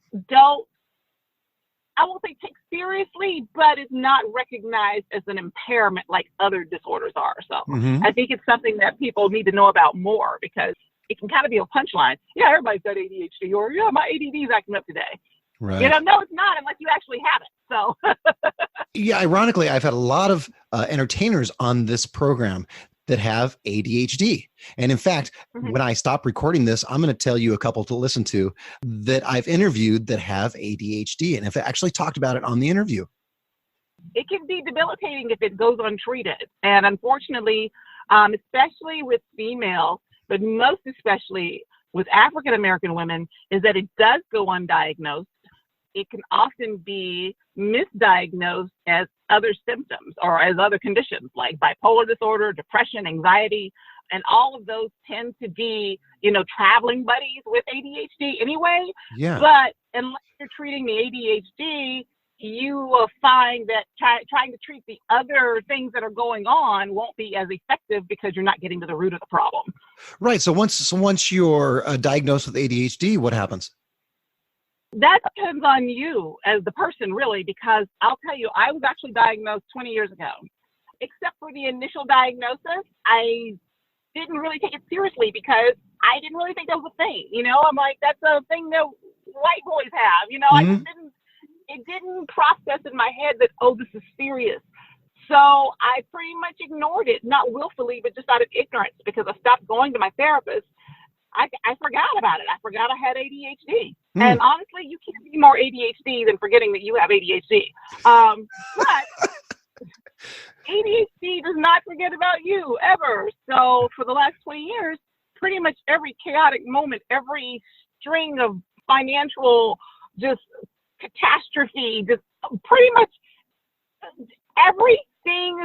I won't say take seriously, but it's not recognized as an impairment like other disorders are. So I think it's something that people need to know about more, because it can kind of be a punchline. Yeah, everybody's got ADHD, or yeah, my ADD is acting up today. Right. No, it's not unless you actually have it. So yeah, ironically, I've had a lot of entertainers on this program that have ADHD. And in fact, when I stop recording this, I'm going to tell you a couple to listen to that I've interviewed that have ADHD, and have actually talked about it on the interview. It can be debilitating if it goes untreated. And unfortunately, especially with females, but most especially with African-American women, is that it does go undiagnosed. It can often be misdiagnosed as other symptoms or as other conditions like bipolar disorder, depression, anxiety, and all of those tend to be, traveling buddies with ADHD anyway. Yeah. But unless you're treating the ADHD, you will find that trying to treat the other things that are going on won't be as effective, because you're not getting to the root of the problem. Right. So once you're diagnosed with ADHD, what happens? That depends on you as the person, really, because I'll tell you, I was actually diagnosed 20 years ago. Except for the initial diagnosis, I didn't really take it seriously because I didn't really think that was a thing. I'm like, that's a thing that white boys have. I just didn't process in my head that, oh, this is serious. So I pretty much ignored it, not willfully, but just out of ignorance, because I stopped going to my therapist. I forgot about it. I forgot I had ADHD. And honestly, you can't be more ADHD than forgetting that you have ADHD. But ADHD does not forget about you, ever. So for the last 20 years, pretty much every chaotic moment, every string of financial just catastrophe, just pretty much everything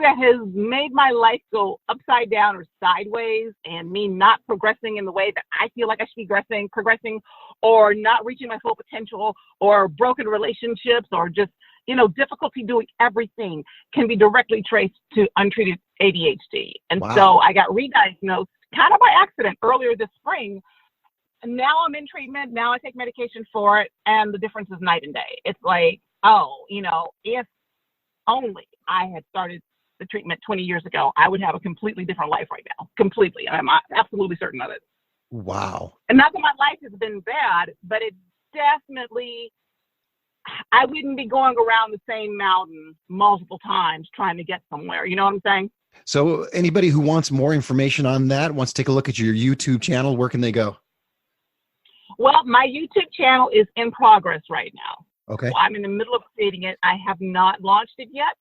that has made my life go upside down or sideways, and me not progressing in the way that I feel like I should be progressing, or not reaching my full potential, or broken relationships, or just, difficulty doing everything, can be directly traced to untreated ADHD. And so I got re-diagnosed kind of by accident earlier this spring. And now I'm in treatment. Now I take medication for it. And the difference is night and day. It's like, if only I had started the treatment 20 years ago, I would have a completely different life right now. Completely. I'm absolutely certain of it. Wow. And not that my life has been bad, but it definitely, I wouldn't be going around the same mountain multiple times trying to get somewhere. You know what I'm saying? So anybody who wants more information on that, wants to take a look at your YouTube channel, where can they go? Well, my YouTube channel is in progress right now. Okay. So I'm in the middle of creating it. I have not launched it yet.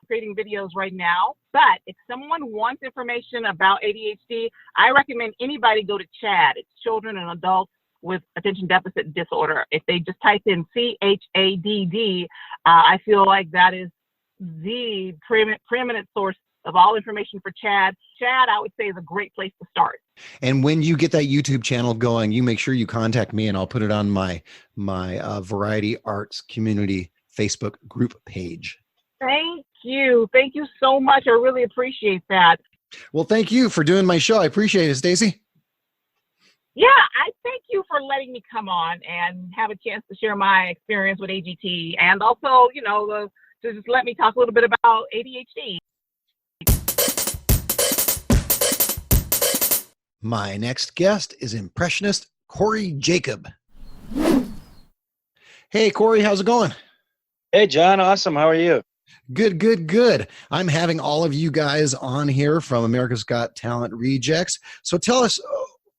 I'm creating videos right now. But if someone wants information about ADHD, I recommend anybody go to CHADD. It's Children and Adults with Attention Deficit Disorder. If they just type in CHADD, I feel like that is the preeminent source of all information for CHADD. CHADD, I would say, is a great place to start. And when you get that YouTube channel going, you make sure you contact me, and I'll put it on my Variety Arts Community Facebook group page. Thank you. Thank you so much. I really appreciate that. Well, thank you for doing my show. I appreciate it, Stacey. Yeah, I thank you for letting me come on and have a chance to share my experience with AGT, and also, to just let me talk a little bit about ADHD. My next guest is impressionist Cory Jacob. Hey, Cory, how's it going? Hey, John. Awesome. How are you? Good, good, good. I'm having all of you guys on here from America's Got Talent Rejects. So tell us,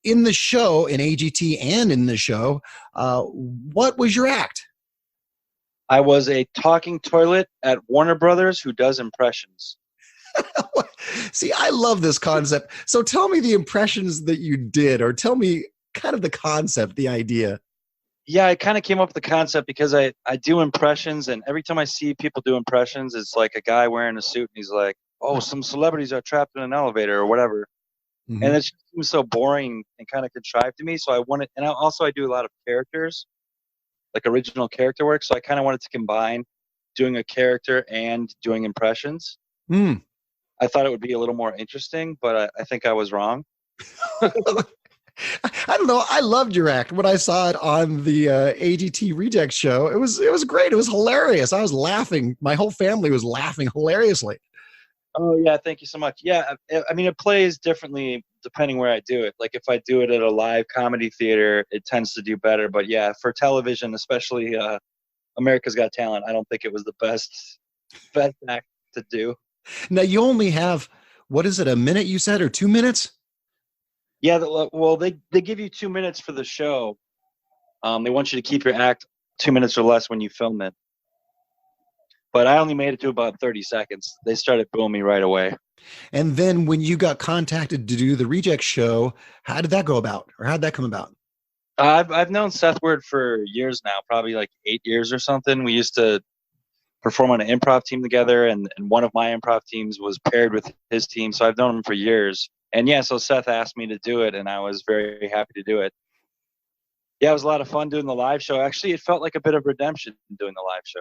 in the show, in AGT and in the show, what was your act? I was a talking toilet at Warner Brothers who does impressions. See, I love this concept. So tell me the impressions that you did, or tell me kind of the concept, the idea. Yeah, I kind of came up with the concept because I do impressions, and every time I see people do impressions, it's like a guy wearing a suit, and he's like, oh, some celebrities are trapped in an elevator or whatever. Mm-hmm. And it just seems so boring and kind of contrived to me. So I wanted, and I do a lot of characters, like original character work. So I kind of wanted to combine doing a character and doing impressions. Mm. I thought it would be a little more interesting, but I think I was wrong. I don't know. I loved your act when I saw it on the AGT Reject show. It was great. It was hilarious. I was laughing. My whole family was laughing hilariously. Oh, yeah. Thank you so much. Yeah. I mean, it plays differently depending where I do it. Like if I do it at a live comedy theater, it tends to do better. But yeah, for television, especially America's Got Talent, I don't think it was the best act to do. Now, you only have, what is it, a minute you said, or 2 minutes? Yeah, well, they give you 2 minutes for the show. They want you to keep your act 2 minutes or less when you film it. But I only made it to about 30 seconds. They started booing me right away. And then when you got contacted to do the Reject show, how did that go about? Or how did that come about? I've known Sethward for years now, probably like 8 years or something. We used to perform on an improv team together, and one of my improv teams was paired with his team. So I've known him for years. And yeah, so Seth asked me to do it, and I was very happy to do it. Yeah, it was a lot of fun doing the live show. Actually, it felt like a bit of redemption doing the live show.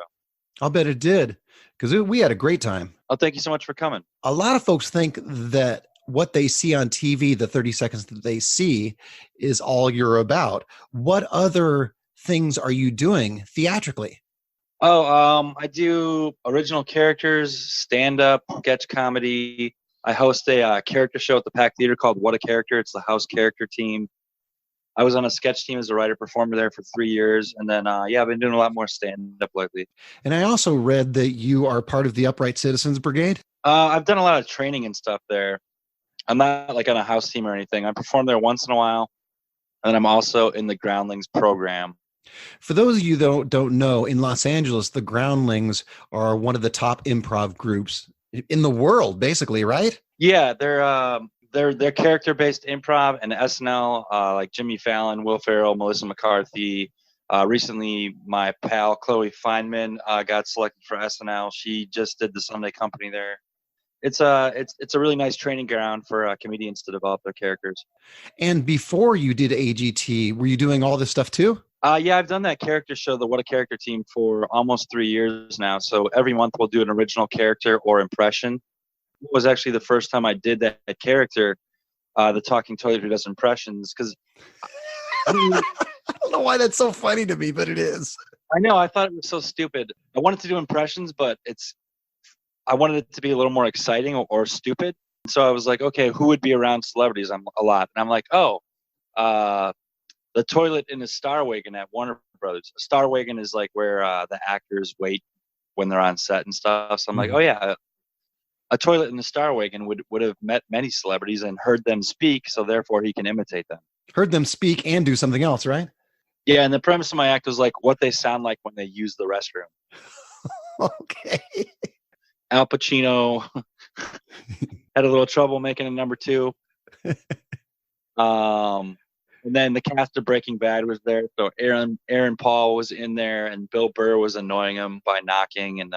I'll bet it did, because we had a great time. Oh, thank you so much for coming. A lot of folks think that what they see on TV, the 30 seconds that they see, is all you're about. What other things are you doing theatrically? Oh, I do original characters, stand-up, sketch comedy. I host a character show at the Pack Theater called What a Character. It's the house character team. I was on a sketch team as a writer-performer there for 3 years. And then, I've been doing a lot more stand-up lately. And I also read that you are part of the Upright Citizens Brigade. I've done a lot of training and stuff there. I'm not like on a house team or anything. I perform there once in a while. And I'm also in the Groundlings program. For those of you that don't know, in Los Angeles, the Groundlings are one of the top improv groups in the world, basically, right? Yeah, they're character-based improv and SNL, like Jimmy Fallon, Will Ferrell, Melissa McCarthy. Recently, my pal Chloe Feynman got selected for SNL. She just did the Sunday Company there. It's a really nice training ground for comedians to develop their characters. And before you did AGT, were you doing all this stuff too? Yeah, I've done that character show, the What a Character team, for almost 3 years now. So every month we'll do an original character or impression. It was actually the first time I did that character, the talking toilet who does impressions. Because I don't know why that's so funny to me, but it is. I know. I thought it was so stupid. I wanted to do impressions, but I wanted it to be a little more exciting or stupid. So I was like, okay, who would be around celebrities a lot? And I'm like, the toilet in the Star Wagon at Warner Brothers. A Star Wagon is like where the actors wait when they're on set and stuff. So I'm like, oh yeah, a toilet in the Star Wagon would have met many celebrities and heard them speak, so therefore he can imitate them. Heard them speak and do something else, right? Yeah, and the premise of my act was like what they sound like when they use the restroom. Okay. Al Pacino had a little trouble making a number 2. And then the cast of Breaking Bad was there. So Aaron Paul was in there, and Bill Burr was annoying him by knocking. And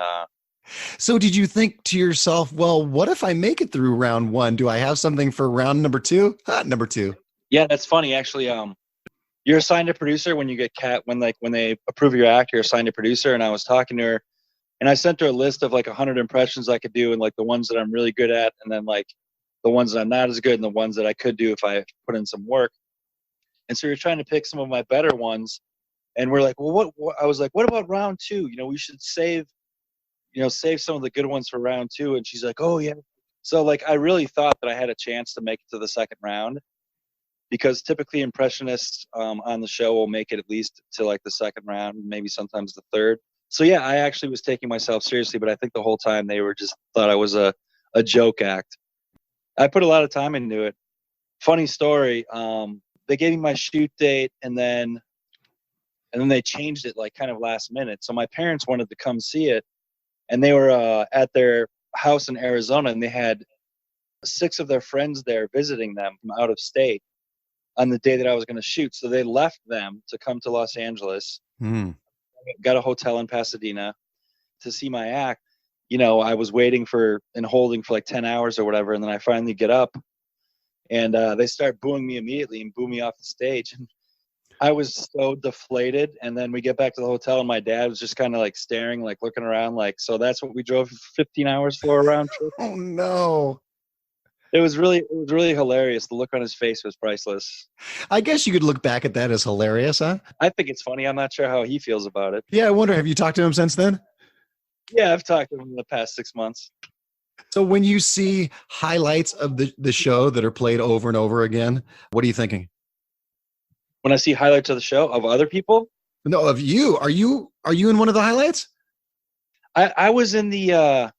so did you think to yourself, well, what if I make it through round 1? Do I have something for round number 2? Number 2. Yeah, that's funny. Actually, you're assigned a producer when you get when they approve your act, you're assigned a producer. And I was talking to her, and I sent her a list of like 100 impressions I could do, and like the ones that I'm really good at, and then like the ones that I'm not as good, and the ones that I could do if I put in some work. And so you're trying to pick some of my better ones, and we're like, well, what? I was like, what about round 2? We should save some of the good ones for round 2. And she's like, oh yeah. So like, I really thought that I had a chance to make it to the second round, because typically impressionists on the show will make it at least to like the second round, maybe sometimes the third. So yeah, I actually was taking myself seriously, but I think the whole time they were just thought I was a joke act. I put a lot of time into it. Funny story. They gave me my shoot date, and then they changed it like kind of last minute. So my parents wanted to come see it, and they were at their house in Arizona, and they had 6 of their friends there visiting them from out of state on the day that I was going to shoot. So they left them to come to Los Angeles, got a hotel in Pasadena to see my act. I was waiting and holding for like 10 hours or whatever. And then I finally get up, and they start booing me immediately and boo me off the stage. And I was so deflated. And then we get back to the hotel, and my dad was just kind of like staring, like looking around, like, so that's what we drove 15 hours for a round trip. Oh no. It was really hilarious. The look on his face was priceless. I guess you could look back at that as hilarious, huh? I think it's funny. I'm not sure how he feels about it. Yeah, I wonder, have you talked to him since then? Yeah, I've talked to him in the past 6 months. So when you see highlights of the show that are played over and over again, what are you thinking? When I see highlights of the show of other people? No, of you. Are you in one of the highlights? I was in the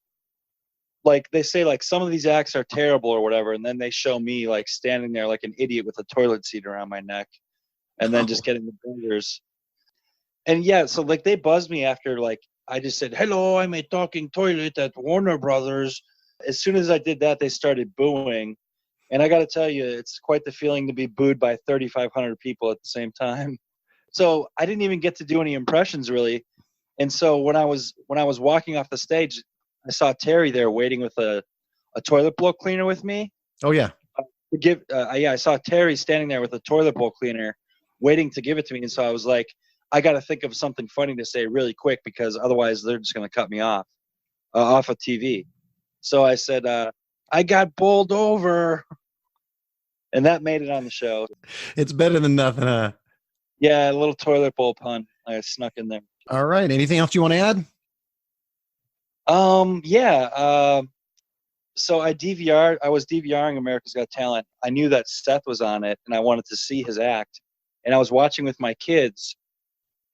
like they say like some of these acts are terrible or whatever, and then they show me like standing there like an idiot with a toilet seat around my neck, and then just getting the bangers. And yeah, so like they buzzed me after like I just said, hello, I'm a talking toilet at Warner Brothers. As soon as I did that, they started booing. And I got to tell you, it's quite the feeling to be booed by 3,500 people at the same time. So I didn't even get to do any impressions really. And so when I was walking off the stage, I saw Terry there waiting with a toilet bowl cleaner with me. Oh yeah. I saw Terry standing there with a toilet bowl cleaner waiting to give it to me. And so I was like, I got to think of something funny to say really quick, because otherwise they're just going to cut me off of TV. So I said, I got bowled over. And that made it on the show. It's better than nothing, huh? Yeah, a little toilet bowl pun I snuck in there. All right. Anything else you want to add? So I was DVRing America's Got Talent. I knew that Seth was on it, and I wanted to see his act. And I was watching with my kids.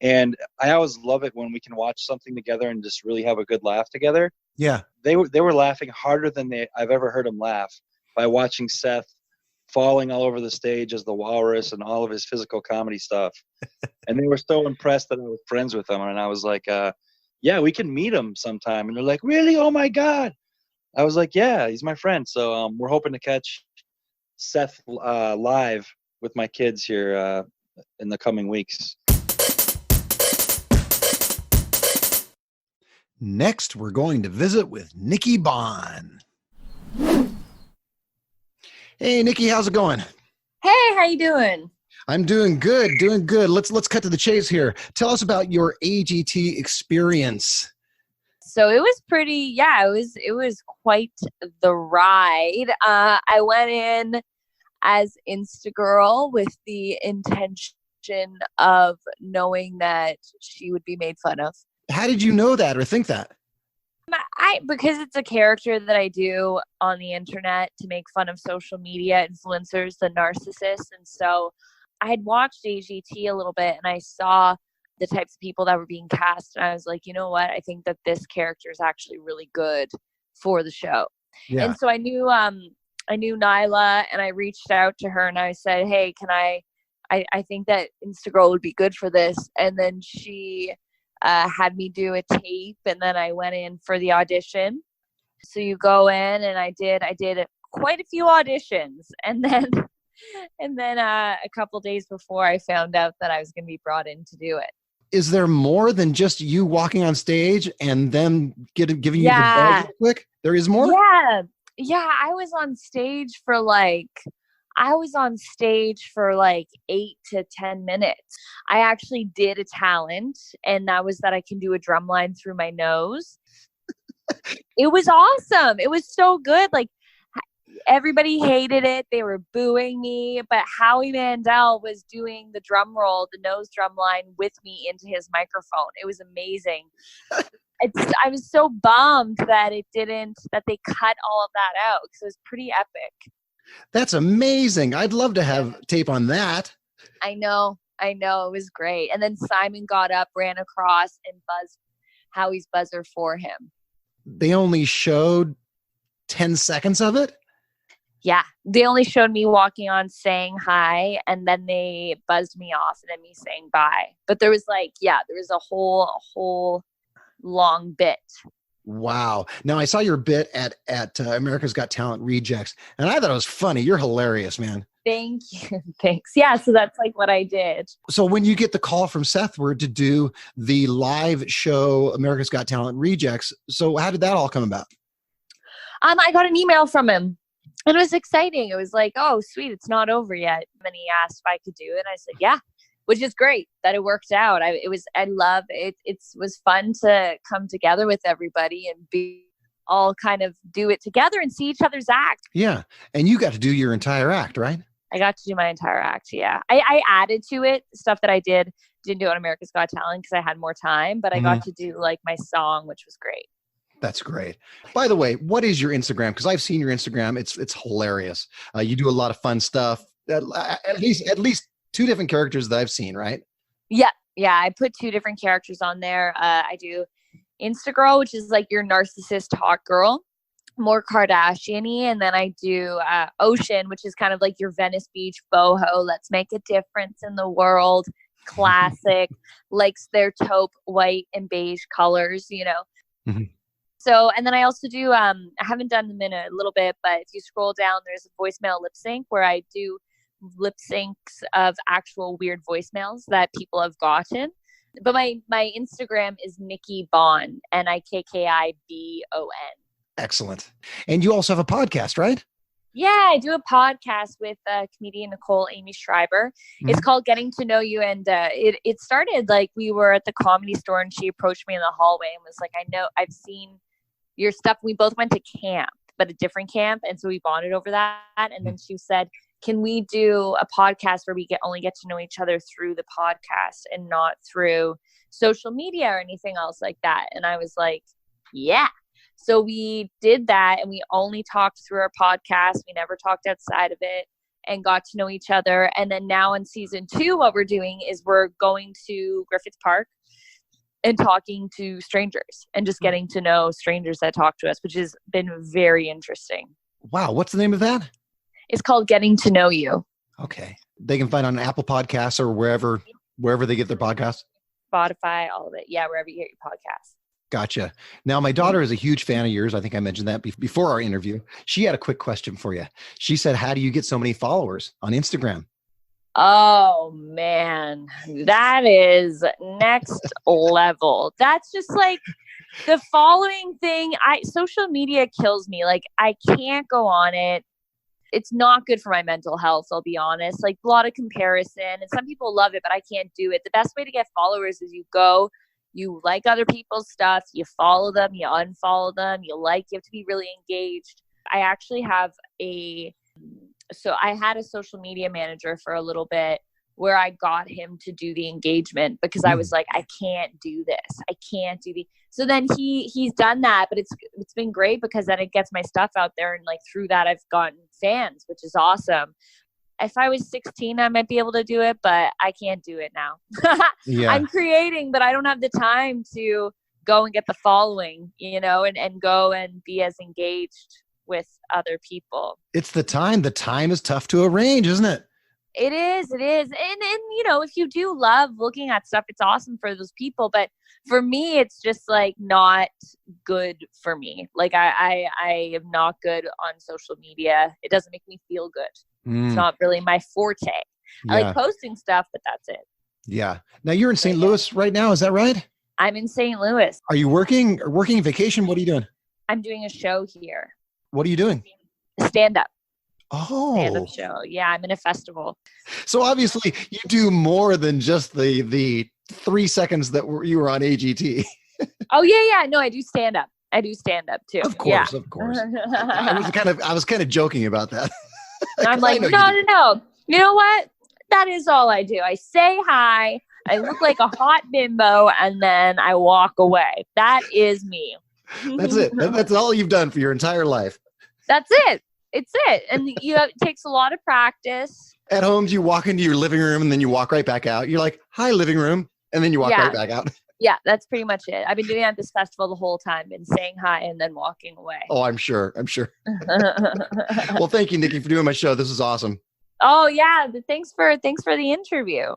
And I always love it when we can watch something together and just really have a good laugh together. Yeah. They were laughing harder than I've ever heard them laugh by watching Seth falling all over the stage as the Walrus and all of his physical comedy stuff. And they were so impressed that I was friends with him. And I was like, yeah, we can meet him sometime. And they're like, really? Oh my God. I was like, yeah, he's my friend. So we're hoping to catch Seth live with my kids here in the coming weeks. Next, we're going to visit with Nikki Bond. Hey, Nikki, how's it going? Hey, how you doing? I'm doing good, Let's cut to the chase here. Tell us about your AGT experience. So it was it was quite the ride. I went in as Instagirl with the intention of knowing that she would be made fun of. How did you know that or think that? Because it's a character that I do on the internet to make fun of social media influencers, the narcissists. And so I had watched AGT a little bit, and I saw the types of people that were being cast. And I was like, you know what? I think that this character is actually really good for the show. Yeah. And so I knew Nyla, and I reached out to her and I said, hey, can I think that Instagirl would be good for this. And then she had me do a tape, and then I went in for the audition. So you go in, and I did quite a few auditions, and then a couple days before I found out that I was going to be brought in to do it. Is there more than just you walking on stage and them giving you the buzz real quick? There is more? Yeah. I was on stage for like 8 to 10 minutes. I actually did a talent, and that was that I can do a drum line through my nose. It was awesome. It was so good. Like, everybody hated it. They were booing me, but Howie Mandel was doing the drum roll, the nose drum line with me into his microphone. It was amazing. I was so bummed that they cut all of that out, because it was pretty epic. That's amazing. I'd love to have tape on that. I know. It was great. And then Simon got up, ran across, and buzzed Howie's buzzer for him. They only showed 10 seconds of it? Yeah. They only showed me walking on, saying hi, and then they buzzed me off, and then me saying bye. But there was a whole long bit. Wow. Now, I saw your bit at America's Got Talent Rejects, and I thought it was funny. You're hilarious, man. Thank you. Thanks. Yeah, so that's like what I did. So when you get the call from Sethward to do the live show America's Got Talent Rejects, so how did that all come about? I got an email from him, and it was exciting. It was like, oh, sweet, it's not over yet. And he asked if I could do it, and I said, yeah. Which is great that it worked out. I love it. It was fun to come together with everybody and be all kind of do it together and see each other's act. Yeah. And you got to do your entire act, right? I got to do my entire act. Yeah. I added to it stuff that I didn't do on America's Got Talent because I had more time, but I got to do like my song, which was great. That's great. By the way, what is your Instagram? Because I've seen your Instagram. It's hilarious. You do a lot of fun stuff. At least 2 different characters that I've seen, right? Yeah. I put 2 different characters on there. I do Instagirl, which is like your narcissist hot girl, more Kardashian-y, and then I do Ocean, which is kind of like your Venice Beach boho. Let's make a difference in the world. Classic, likes their taupe white and beige colors, you know. Mm-hmm. So, and then I also do. I haven't done them in a little bit, but if you scroll down, there's a voicemail lip sync where I do lip syncs of actual weird voicemails that people have gotten. But my Instagram is Nikki Bon, NIKKIBON. Excellent. And you also have a podcast, right? Yeah, I do a podcast with comedian Amy Schreiber. Mm-hmm. It's called Getting to Know You, and it started like we were at the Comedy Store, and she approached me in the hallway and was like, "I know I've seen your stuff." We both went to camp, but a different camp, and so we bonded over that. And then she said, can we do a podcast where we only get to know each other through the podcast and not through social media or anything else like that? And I was like, yeah. So we did that, and we only talked through our podcast. We never talked outside of it and got to know each other. And then now in season 2, what we're doing is we're going to Griffith Park and talking to strangers and just getting to know strangers that talk to us, which has been very interesting. Wow. What's the name of that? It's called Getting to Know You. Okay. They can find on Apple Podcasts or wherever they get their podcasts. Spotify, all of it. Yeah, wherever you get your podcasts. Gotcha. Now, my daughter is a huge fan of yours. I think I mentioned that before our interview. She had a quick question for you. She said, how do you get so many followers on Instagram? Oh, man. That is next level. That's just like the following thing. Social media kills me. Like, I can't go on it. It's not good for my mental health, I'll be honest. Like, a lot of comparison, and some people love it, but I can't do it. The best way to get followers is you like other people's stuff, you follow them, you unfollow them, you have to be really engaged. I actually have I had a social media manager for a little bit where I got him to do the engagement because I was like, I can't do this. I can't do so then he's done that, but it's been great because then it gets my stuff out there, and like through that I've gotten fans, which is awesome. If I was 16, I might be able to do it, but I can't do it now. Yeah. I'm creating, but I don't have the time to go and get the following, and go and be as engaged with other people. It's the time. The time is tough to arrange, isn't it? It is. And you know, if you do love looking at stuff, it's awesome for those people. But for me, it's just like not good for me. Like I am not good on social media. It doesn't make me feel good. It's not really my forte. Yeah. I like posting stuff, but that's it. Yeah. Now you're in St. Louis right now. Is that right? I'm in St. Louis. Are you working or working vacation? What are you doing? I'm doing a show here. What are you doing? Stand up. Oh, Stand-up show. Yeah, I'm in a festival. So obviously you do more than just the 3 seconds that you were on AGT. Oh yeah. No, I do stand up. I do stand up too. Of course. I was kind of joking about that. I'm like, no. You know what? That is all I do. I say hi. I look like a hot bimbo, and then I walk away. That is me. That's it. That's all you've done for your entire life. That's it. It's it. And it takes a lot of practice. At home, you walk into your living room and then you walk right back out. You're like, hi, living room. And then you walk right back out. Yeah, that's pretty much it. I've been doing it at this festival the whole time, been saying hi and then walking away. Oh, I'm sure. Well, thank you, Nikki, for doing my show. This is awesome. Oh, yeah. Thanks for the interview.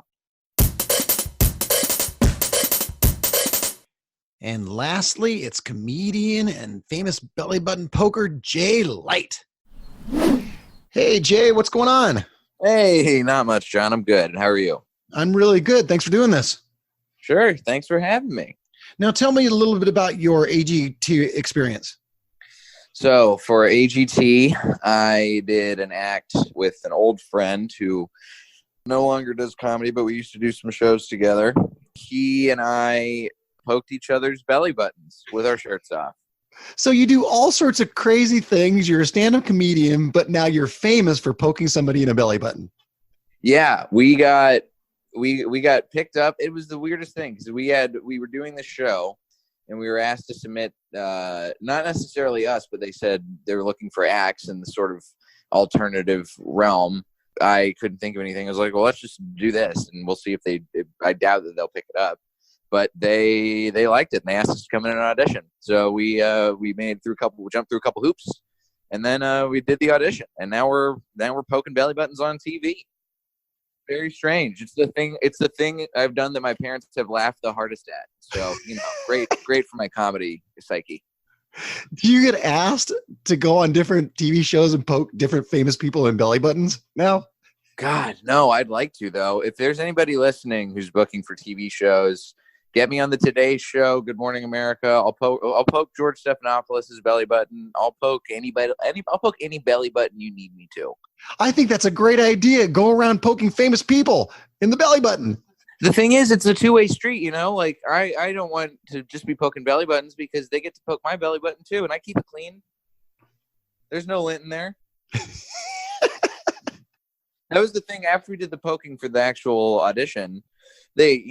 And lastly, it's comedian and famous belly button poker, Jay Light. Hey, Jay, what's going on? Hey, not much, John. I'm good. How are you? I'm really good. Thanks for doing this. Sure. Thanks for having me. Now, tell me a little bit about your AGT experience. So for AGT, I did an act with an old friend who no longer does comedy, but we used to do some shows together. He and I poked each other's belly buttons with our shirts off. So you do all sorts of crazy things. You're a stand-up comedian, but now you're famous for poking somebody in a belly button. Yeah, we got picked up. It was the weirdest thing because we were doing the show and we were asked to submit, not necessarily us, but they said they were looking for acts in the sort of alternative realm. I couldn't think of anything. I was like, well, let's just do this and we'll see if I doubt that they'll pick it up. But they liked it and they asked us to come in and audition. So we jumped through a couple hoops, and then we did the audition. And now we're poking belly buttons on TV. Very strange. It's the thing I've done that my parents have laughed the hardest at. So great for my comedy psyche. Do you get asked to go on different TV shows and poke different famous people in belly buttons now? God, no. I'd like to though. If there's anybody listening who's booking for TV shows, get me on the Today Show, Good Morning America. I'll poke George Stephanopoulos' belly button. I'll poke any belly button you need me to. I think that's a great idea. Go around poking famous people in the belly button. The thing is, it's a two-way street, Like, I don't want to just be poking belly buttons because they get to poke my belly button too, and I keep it clean. There's no lint in there. That was the thing. After we did the poking for the actual audition, they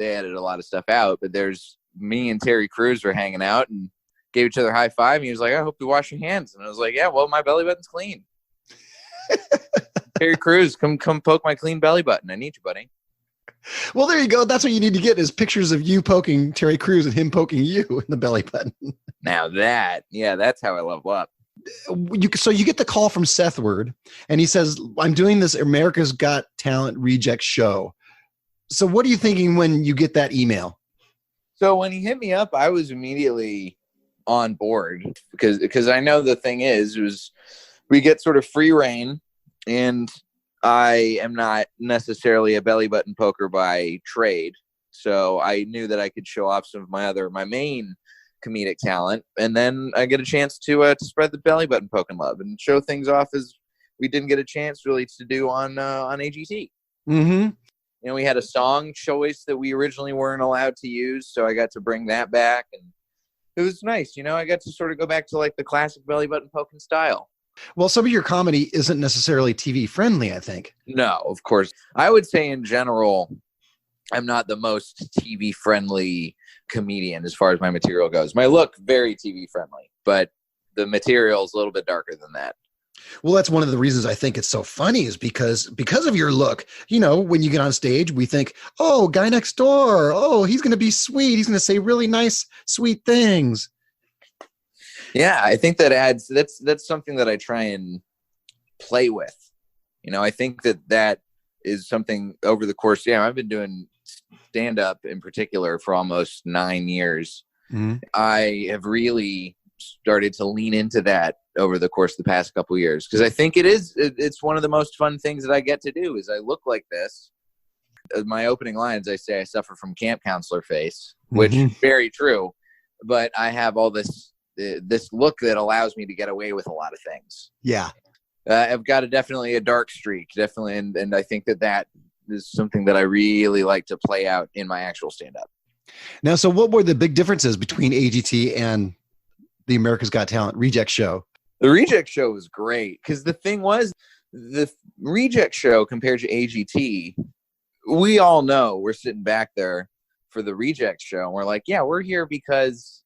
added a lot of stuff out, but there's me and Terry Crews were hanging out and gave each other a high five. And he was like, I hope you wash your hands. And I was like, yeah, well, my belly button's clean. Terry Crews, come poke my clean belly button. I need you, buddy. Well, there you go. That's what you need to get is pictures of you poking Terry Crews and him poking you in the belly button. Now that's how I level up. So you get the call from Sethward and he says, I'm doing this America's Got Talent Reject show. So what are you thinking when you get that email? So when he hit me up, I was immediately on board because I know the thing is we get sort of free reign, and I am not necessarily a belly button poker by trade. So I knew that I could show off some of my main comedic talent, and then I get a chance to spread the belly button poking love and show things off as we didn't get a chance really to do on AGT. Mm-hmm. We had a song choice that we originally weren't allowed to use, so I got to bring that back, and it was nice. I got to sort of go back to like the classic belly button poking style. Well, some of your comedy isn't necessarily TV friendly, I think. No, of course. I would say in general, I'm not the most TV friendly comedian as far as my material goes. My look, very TV friendly, but the material is a little bit darker than that. Well, that's one of the reasons I think it's so funny is because of your look. When you get on stage, we think, oh, guy next door. Oh, he's going to be sweet. He's going to say really nice, sweet things. Yeah, I think that adds. That's something that I try and play with. I think that is something over the course. Yeah, I've been doing stand up in particular for almost 9 years. Mm-hmm. I have really started to lean into that over the course of the past couple of years, because I think it's one of the most fun things that I get to do. Is I look like this. My opening lines, I say I suffer from camp counselor face, which is very true, but I have all this look that allows me to get away with a lot of things. Yeah. I've got definitely a dark streak, definitely. And I think that is something that I really like to play out in my actual stand-up. Now, so what were the big differences between AGT and the America's Got Talent Reject Show? The Reject Show was great, because the thing was, the Reject Show compared to AGT, we all know we're sitting back there for the Reject Show, and we're like, yeah, we're here because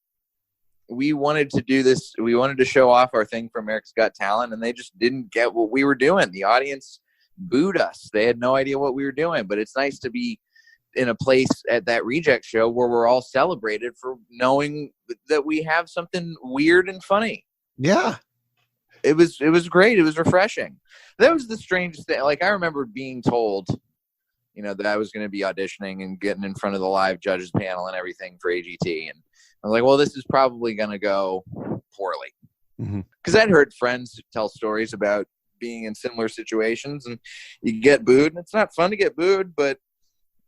we wanted to do this. We wanted to show off our thing for America's Got Talent, and they just didn't get what we were doing. The audience booed us. They had no idea what we were doing, but it's nice to be in a place at that Reject Show where we're all celebrated for knowing that we have something weird and funny. Yeah. It was great. It was refreshing. That was the strangest thing. Like, I remember being told, that I was going to be auditioning and getting in front of the live judges panel and everything for AGT. And I was like, well, this is probably going to go poorly. Because I'd heard friends tell stories about being in similar situations, and you get booed, and it's not fun to get booed, but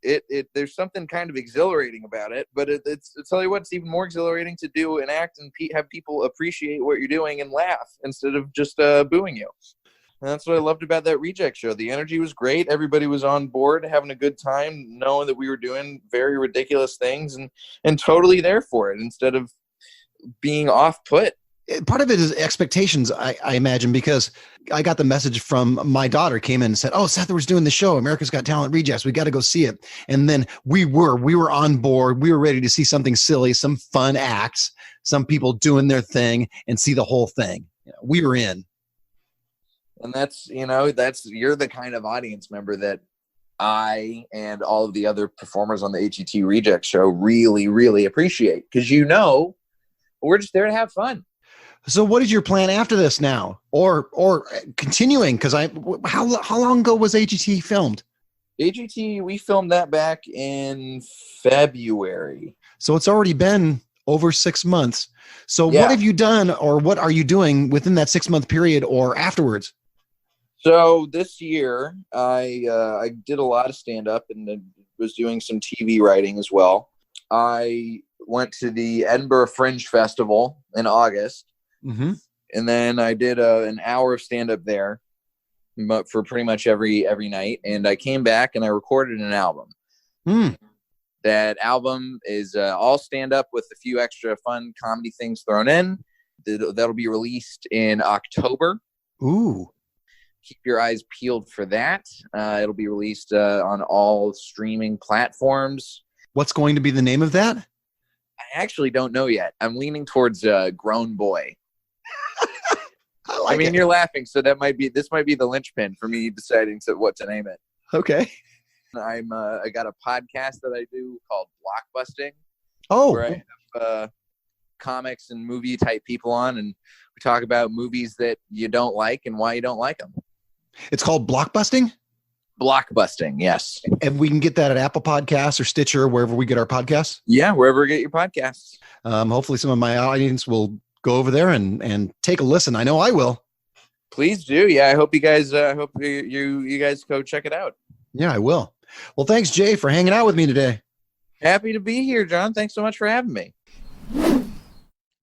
there's something kind of exhilarating about it. But I'll tell you what, it's even more exhilarating to do an act and have people appreciate what you're doing and laugh instead of just booing you. And that's what I loved about that Reject Show. The energy was great. Everybody was on board, having a good time, knowing that we were doing very ridiculous things and totally there for it instead of being off-put. Part of it is expectations, I imagine, because I got the message from my daughter, came in and said, oh, Sethward's doing the show, America's Got Talent Rejects. We got to go see it. And then we were on board. We were ready to see something silly, some fun acts, some people doing their thing, and see the whole thing. We were in. And you're the kind of audience member that I and all of the other performers on the AGT Reject Show really, really appreciate, because we're just there to have fun. So what is your plan after this now, or continuing? Because how long ago was AGT filmed? AGT, we filmed that back in February. So it's already been over 6 months. So yeah. What have you done, or what are you doing within that 6-month period or afterwards? So this year, I did a lot of stand-up and was doing some TV writing as well. I went to the Edinburgh Fringe Festival in August, and then I did an hour of stand-up there, but for pretty much every night. And I came back and I recorded an album. That album is all stand-up with a few extra fun comedy things thrown in. That'll be released in October. Ooh. Keep your eyes peeled for that. It'll be released on all streaming platforms. What's going to be the name of that? I actually don't know yet. I'm leaning towards Grown Boy. I mean, you're laughing, so this might be the linchpin for me deciding what to name it. Okay. I got a podcast that I do called Blockbusting. Oh. Where I have comics and movie type people on, and we talk about movies that you don't like and why you don't like them. It's called Blockbusting? Blockbusting, yes. And we can get that at Apple Podcasts or Stitcher, wherever we get our podcasts? Yeah, wherever you get your podcasts. Hopefully some of my audience will go over there and take a listen. I know I will. Please do. Yeah, I hope you guys you guys go check it out. Yeah, I will. Well, thanks, Jay, for hanging out with me today. Happy to be here, John. Thanks so much for having me.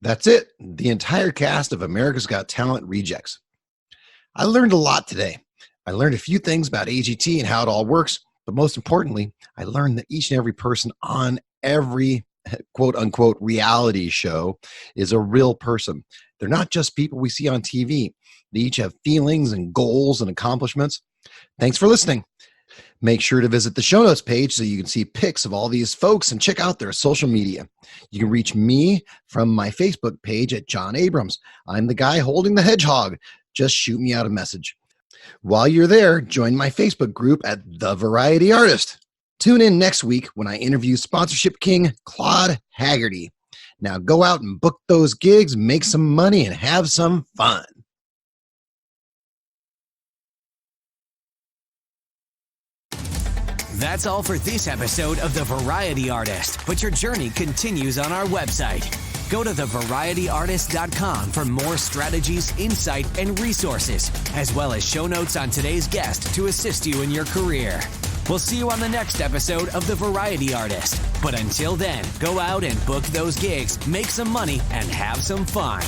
That's it. The entire cast of America's Got Talent Rejects. I learned a lot today. I learned a few things about AGT and how it all works, but most importantly, I learned that each and every person on every quote-unquote reality show is a real person. They're not just people we see on TV. They each have feelings and goals and accomplishments. Thanks for listening. Make sure to visit the show notes page so you can see pics of all these folks and check out their social media. You can reach me from my Facebook page at John Abrams. I'm the guy holding the hedgehog. Just shoot me out a message. While you're there, join my Facebook group at The Variety Artist. Tune in next week when I interview sponsorship king Claude Haggerty. Now go out and book those gigs, make some money, and have some fun. That's all for this episode of The Variety Artist, but your journey continues on our website. Go to thevarietyartist.com for more strategies, insight, and resources, as well as show notes on today's guest to assist you in your career. We'll see you on the next episode of The Variety Artist. But until then, go out and book those gigs, make some money, and have some fun.